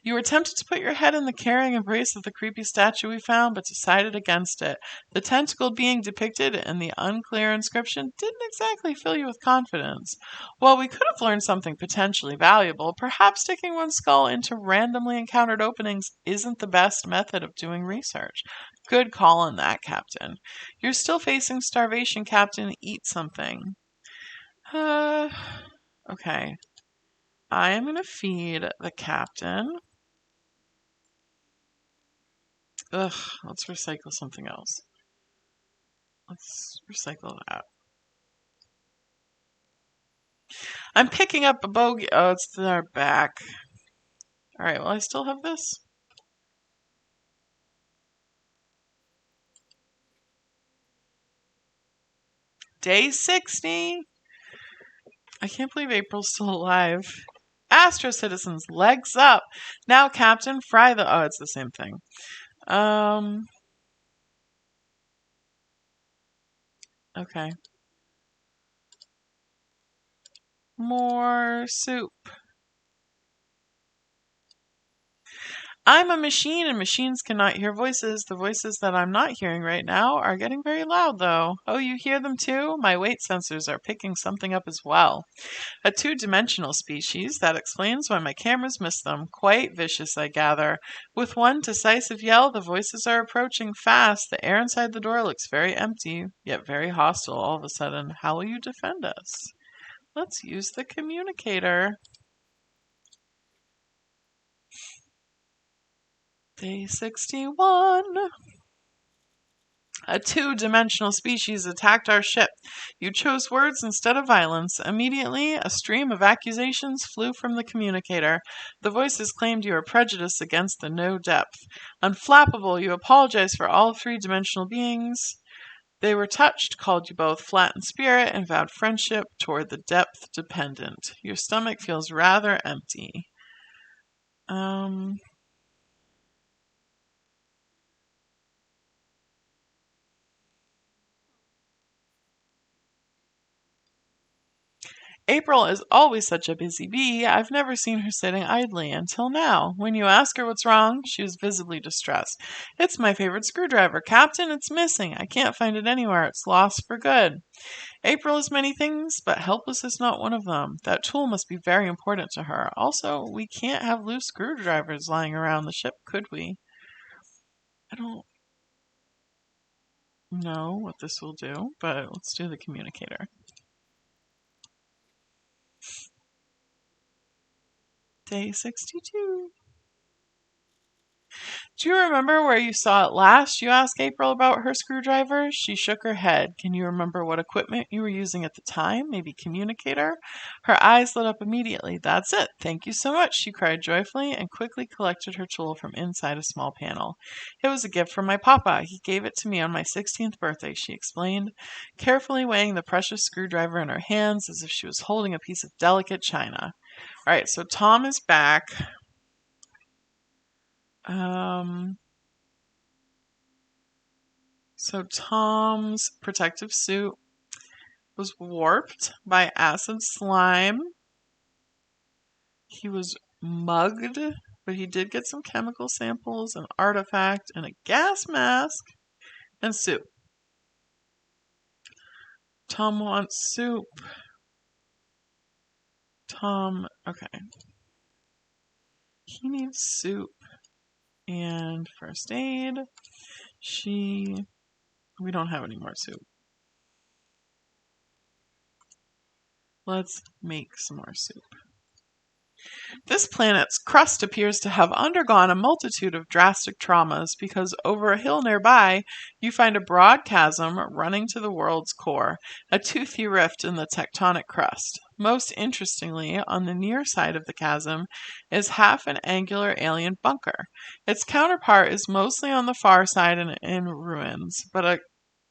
You were tempted to put your head in the carrying embrace of the creepy statue we found, but decided against it. The tentacled being depicted in the unclear inscription didn't exactly fill you with confidence. While we could have learned something potentially valuable, perhaps sticking one's skull into randomly encountered openings isn't the best method of doing research. Good call on that, Captain. You're still facing starvation, Captain. Eat something. Okay. I am going to feed the captain. Ugh, let's recycle something else. Let's recycle that. I'm picking up a bogey. Oh, it's our back. Alright, well, I still have this. Day 60. I can't believe April's still alive. Astro citizens, legs up. Now, Captain, fry the... Oh, it's the same thing. Okay. More soup. I'm a machine and machines cannot hear voices. The voices that I'm not hearing right now are getting very loud though. Oh, you hear them too? My weight sensors are picking something up as well. A two-dimensional species, that explains why my cameras miss them. Quite vicious, I gather. With one decisive yell, the voices are approaching fast. The air inside the door looks very empty, yet very hostile all of a sudden. How will you defend us? Let's use the communicator. Day 61. A two-dimensional species attacked our ship. You chose words instead of violence. Immediately, a stream of accusations flew from the communicator. The voices claimed you were prejudiced against the no depth. Unflappable, you apologized for all three-dimensional beings. They were touched, called you both flat in spirit, and vowed friendship toward the depth dependent. Your stomach feels rather empty. April is always such a busy bee. I've never seen her sitting idly until now. When you ask her what's wrong, she was visibly distressed. It's my favorite screwdriver. Captain, it's missing. I can't find it anywhere. It's lost for good. April is many things, but helpless is not one of them. That tool must be very important to her. Also, we can't have loose screwdrivers lying around the ship, could we? I don't know what this will do, but let's do the communicator. Day 62. Do you remember where you saw it last? You asked April about her screwdriver. She shook her head. Can you remember what equipment you were using at the time? Maybe communicator? Her eyes lit up immediately. That's it. Thank you so much, she cried joyfully and quickly collected her tool from inside a small panel. It was a gift from my papa. He gave it to me on my 16th birthday, she explained, carefully weighing the precious screwdriver in her hands as if she was holding a piece of delicate china. All right, so Tom is back. So Tom's protective suit was warped by acid slime. He was mugged, but he did get some chemical samples, an artifact, and a gas mask, and soup. Tom wants soup. Tom, okay. He needs soup and first aid. We don't have any more soup. Let's make some more soup. This planet's crust appears to have undergone a multitude of drastic traumas because over a hill nearby, you find a broad chasm running to the world's core, a toothy rift in the tectonic crust. Most interestingly, on the near side of the chasm is half an angular alien bunker. Its counterpart is mostly on the far side and in ruins, but a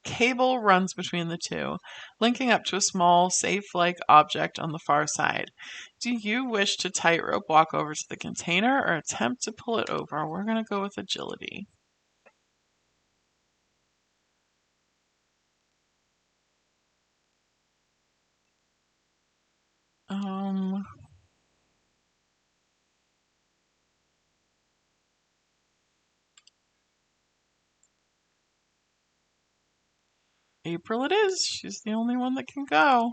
cable runs between the two, linking up to a small, safe-like object on the far side. Do you wish to tightrope walk over to the container or attempt to pull it over? We're going to go with agility. Um, April it is. She's the only one that can go.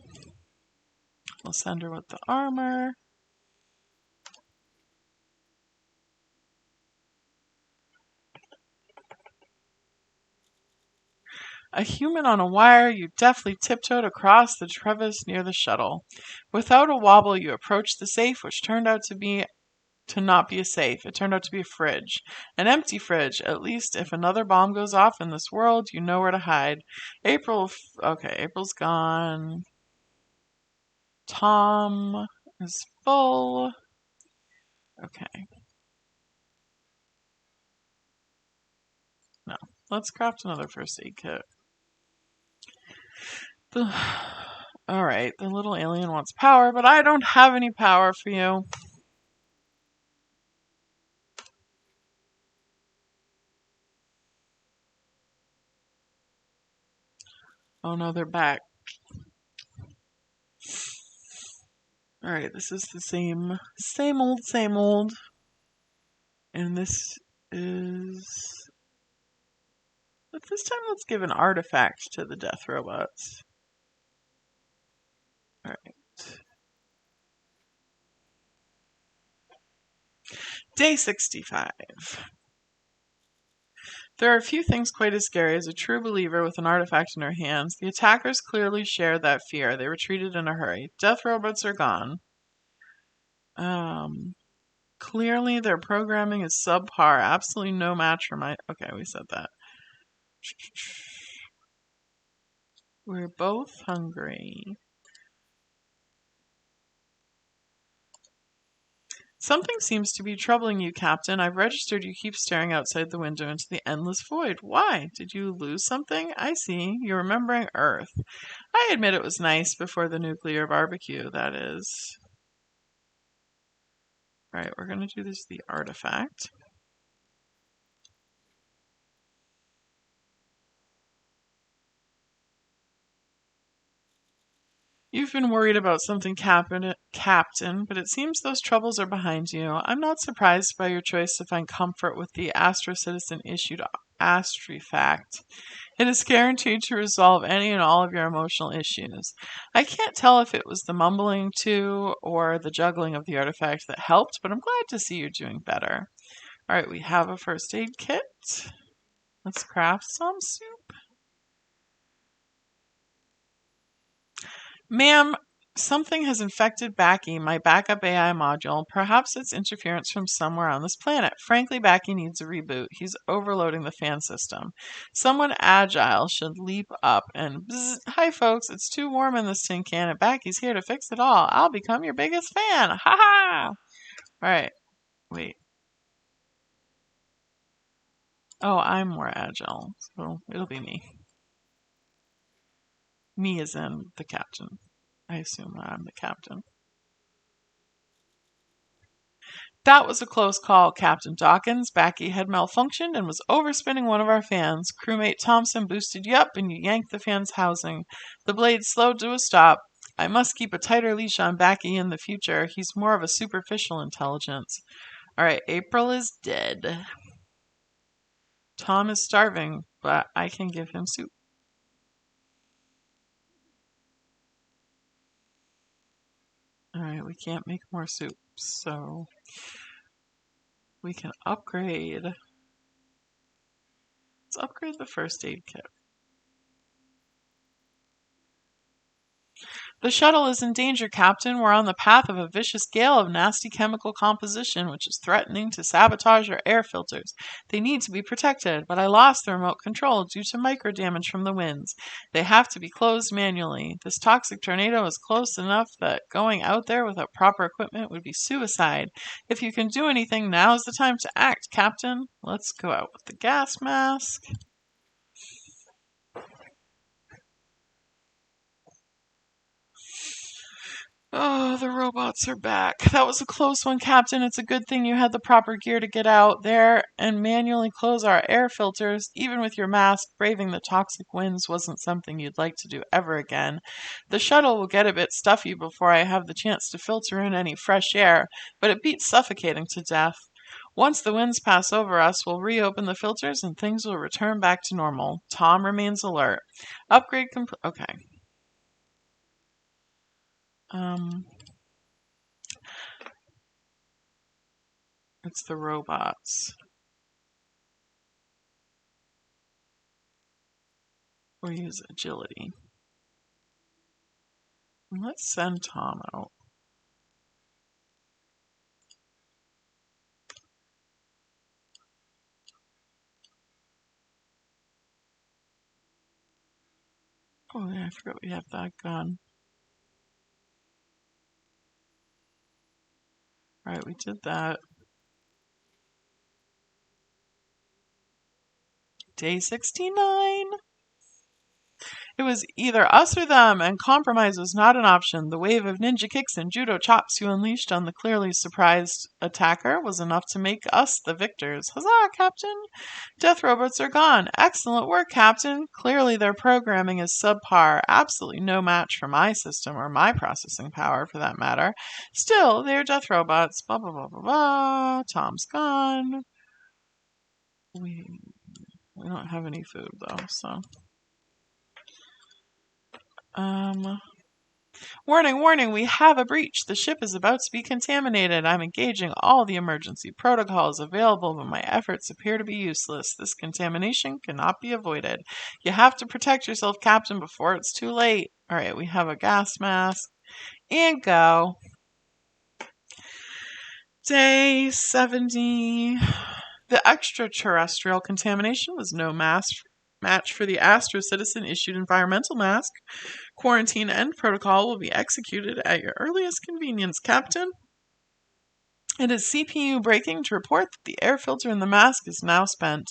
We'll send her with the armor. A human on a wire, you deftly tiptoed across the crevice near the shuttle. Without a wobble, you approached the safe, which turned out to not be a safe. It turned out to be a fridge. An empty fridge. At least if another bomb goes off in this world, you know where to hide. Okay, April's gone. Tom is full. Okay. No. Let's craft another first aid kit. Alright, the little alien wants power, but I don't have any power for you. Oh no, they're back. Alright, this is the same old. And this is... But this time let's give an artifact to the death robots. Alright. Day 65. There are few things quite as scary as a true believer with an artifact in her hands. The attackers clearly shared that fear. They retreated in a hurry. Death robots are gone. Clearly their programming is subpar. Absolutely no match for my... Okay, we said that. We're both hungry. Something seems to be troubling you, Captain. I've registered you keep staring outside the window into the endless void. Why? Did you lose something? I see. You're remembering Earth. I admit it was nice before the nuclear barbecue, that is. Alright, we're going to do this the artifact. You've been worried about something, Captain, but it seems those troubles are behind you. I'm not surprised by your choice to find comfort with the Astro Citizen issued Astrifact. It is guaranteed to resolve any and all of your emotional issues. I can't tell if it was the mumbling to or the juggling of the artifact that helped, but I'm glad to see you're doing better. Alright, we have a first aid kit. Let's craft some soup. Ma'am, something has infected Backy, my backup AI module. Perhaps it's interference from somewhere on this planet. Frankly, Backy needs a reboot. He's overloading the fan system. Someone agile should leap up and bzz. Hi folks, it's too warm in this tin can and Backy's here to fix it all. I'll become your biggest fan. Ha ha! Alright, wait. Oh, I'm more agile, so it'll be me. Me as in the captain. I assume I'm the captain. That was a close call, Captain Dawkins. Backy had malfunctioned and was overspinning one of our fans. Crewmate Thompson boosted you up and you yanked the fan's housing. The blade slowed to a stop. I must keep a tighter leash on Backy in the future. He's more of a superficial intelligence. Alright, April is dead. Tom is starving, but I can give him soup. Alright, we can't make more soup, so we can upgrade. Let's upgrade the first aid kit. The shuttle is in danger, Captain. We're on the path of a vicious gale of nasty chemical composition which is threatening to sabotage our air filters. They need to be protected, but I lost the remote control due to micro damage from the winds. They have to be closed manually. This toxic tornado is close enough that going out there without proper equipment would be suicide. If you can do anything, now's the time to act, Captain. Let's go out with the gas mask. Oh, the robots are back. That was a close one, Captain. It's a good thing you had the proper gear to get out there and manually close our air filters. Even with your mask, braving the toxic winds wasn't something you'd like to do ever again. The shuttle will get a bit stuffy before I have the chance to filter in any fresh air, but it beats suffocating to death. Once the winds pass over us, we'll reopen the filters and things will return back to normal. Tom remains alert. Upgrade complete. Okay. It's the robots. Or use agility. Let's send Tom out. Oh yeah, I forgot we have that gun. Alright, we did that. Day 69. It was either us or them, and compromise was not an option. The wave of ninja kicks and judo chops you unleashed on the clearly surprised attacker was enough to make us the victors. Huzzah, Captain! Death robots are gone. Excellent work, Captain. Clearly their programming is subpar. Absolutely no match for my system, or my processing power, for that matter. Still, they are death robots. Blah, blah, blah, blah, blah. Tom's gone. We don't have any food, though, so... Warning, warning, we have a breach. The ship is about to be contaminated. I'm engaging all the emergency protocols available, but my efforts appear to be useless. This contamination cannot be avoided. You have to protect yourself, Captain, before it's too late. Alright, we have a gas mask. And go. Day 70. The extraterrestrial contamination was no match for the Astro Citizen issued environmental mask. Quarantine end protocol will be executed at your earliest convenience, Captain. It is CPU breaking to report that the air filter in the mask is now spent,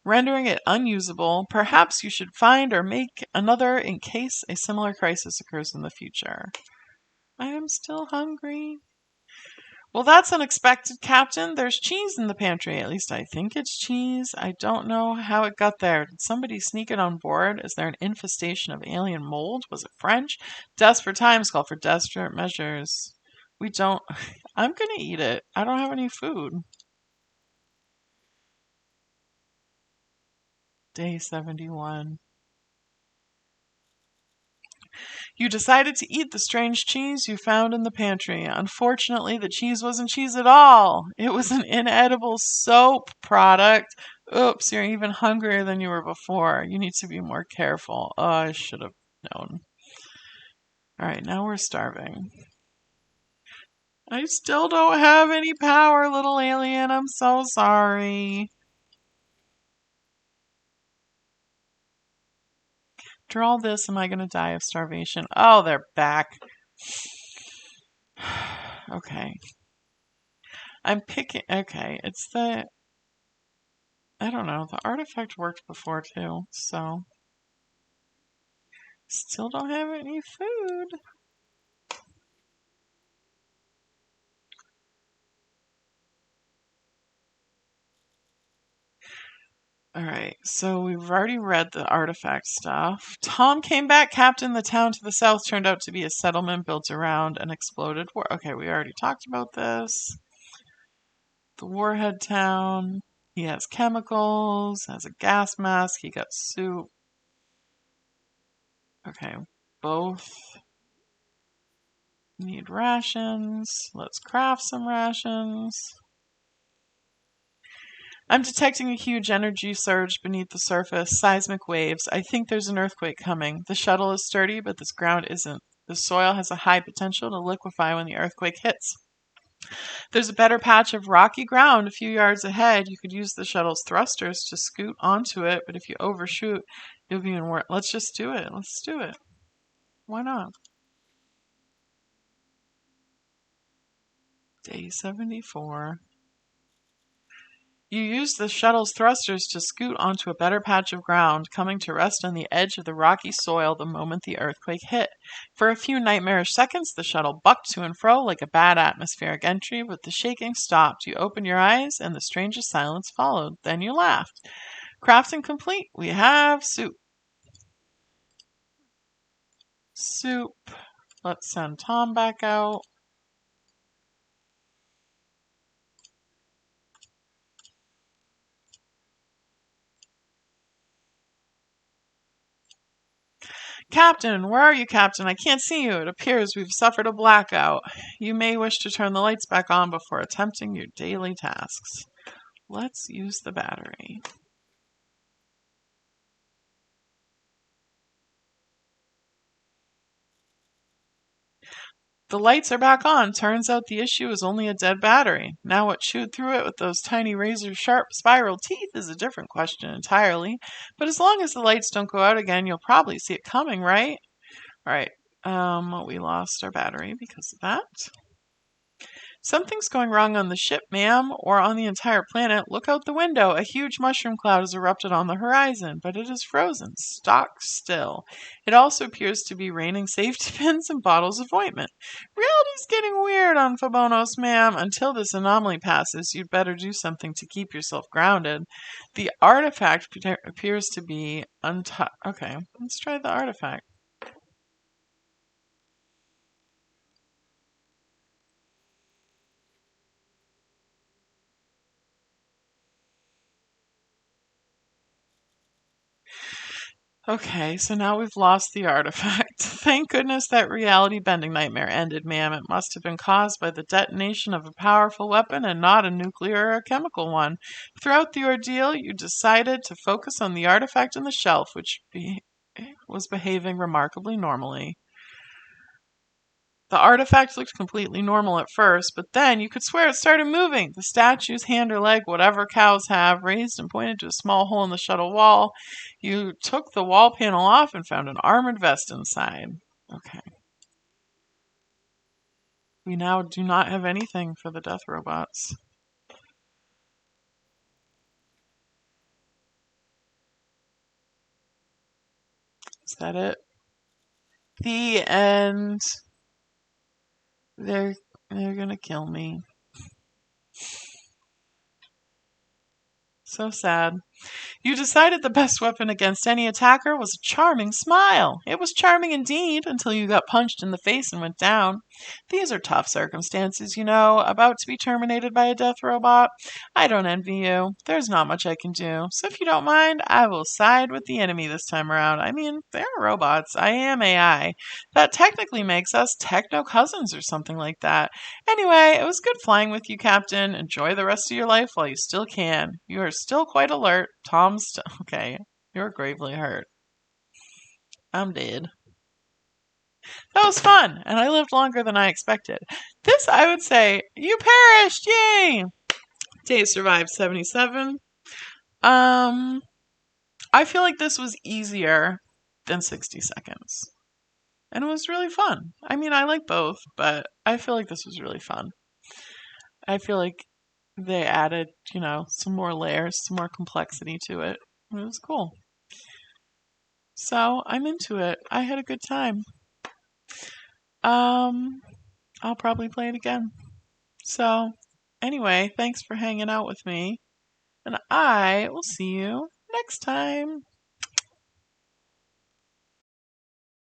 rendering it unusable. Perhaps you should find or make another in case a similar crisis occurs in the future. I am still hungry. Well, that's unexpected, Captain. There's cheese in the pantry. At least I think it's cheese. I don't know how it got there. Did somebody sneak it on board? Is there an infestation of alien mold? Was it French? Desperate times call for desperate measures. We don't... I'm gonna eat it. I don't have any food. Day 71. You decided to eat the strange cheese you found in the pantry. Unfortunately, the cheese wasn't cheese at all. It was an inedible soap product. Oops, you're even hungrier than you were before. You need to be more careful. Oh, I should have known. Alright, now we're starving. I still don't have any power, little alien. I'm so sorry. After all this, am I going to die of starvation? Oh, they're back. Okay. I'm picking... Okay, it's the... I don't know. The artifact worked before, too, so... Still don't have any food. Alright, so we've already read the artifact stuff. Tom came back, Captain. The town to the south turned out to be a settlement built around an exploded war. Okay, we already talked about this. The warhead town. He has chemicals, has a gas mask, he got soup. Okay, both need rations. Let's craft some rations. I'm detecting a huge energy surge beneath the surface, seismic waves. I think there's an earthquake coming. The shuttle is sturdy, but this ground isn't. The soil has a high potential to liquefy when the earthquake hits. There's a better patch of rocky ground a few yards ahead. You could use the shuttle's thrusters to scoot onto it, but if you overshoot, you'll be even worse. Let's just do it. Let's do it. Why not? Day 74. You use the shuttle's thrusters to scoot onto a better patch of ground, coming to rest on the edge of the rocky soil the moment the earthquake hit. For a few nightmarish seconds, the shuttle bucked to and fro like a bad atmospheric entry, but the shaking stopped. You opened your eyes, and the strangest silence followed. Then you laughed. Crafting complete. We have soup. Soup. Let's send Tom back out. Captain, where are you, Captain? I can't see you. It appears we've suffered a blackout. You may wish to turn the lights back on before attempting your daily tasks. Let's use the battery. The lights are back on. Turns out the issue is only a dead battery. Now what chewed through it with those tiny razor-sharp spiral teeth is a different question entirely. But as long as the lights don't go out again, you'll probably see it coming, right? All right. We lost our battery because of that. Something's going wrong on the ship, ma'am, or on the entire planet. Look out the window. A huge mushroom cloud has erupted on the horizon, but it is frozen, stock still. It also appears to be raining safety pins and bottles of ointment. Reality's getting weird on Fabonos, ma'am. Until this anomaly passes, you'd better do something to keep yourself grounded. The artifact appears to be untouched. Okay, let's try the artifact. Okay, so now we've lost the artifact. Thank goodness that reality-bending nightmare ended, ma'am. It must have been caused by the detonation of a powerful weapon and not a nuclear or a chemical one. Throughout the ordeal, you decided to focus on the artifact on the shelf, which was behaving remarkably normally. The artifact looked completely normal at first, but then you could swear it started moving. The statue's hand or leg, whatever cows have, raised and pointed to a small hole in the shuttle wall. You took the wall panel off and found an armored vest inside. Okay. We now do not have anything for the death robots. Is that it? The end. They're gonna kill me. So sad. You decided the best weapon against any attacker was a charming smile. It was charming indeed until you got punched in the face and went down. These are tough circumstances, you know, about to be terminated by a death robot. I don't envy you. There's not much I can do. So if you don't mind, I will side with the enemy this time around. I mean, they're robots. I am AI. That technically makes us techno-cousins or something like that. Anyway, it was good flying with you, Captain. Enjoy the rest of your life while you still can. You are still quite alert. Tom's okay. You're gravely hurt. I'm dead. That was fun, and I lived longer than I expected. This, I would say, you perished! Yay! Day survived 77. I feel like this was easier than 60 seconds. And it was really fun. I mean, I like both, but I feel like this was really fun. I feel like they added, some more layers, some more complexity to it. It was cool. So I'm into it. I had a good time. I'll probably play it again. So anyway, thanks for hanging out with me. And I will see you next time.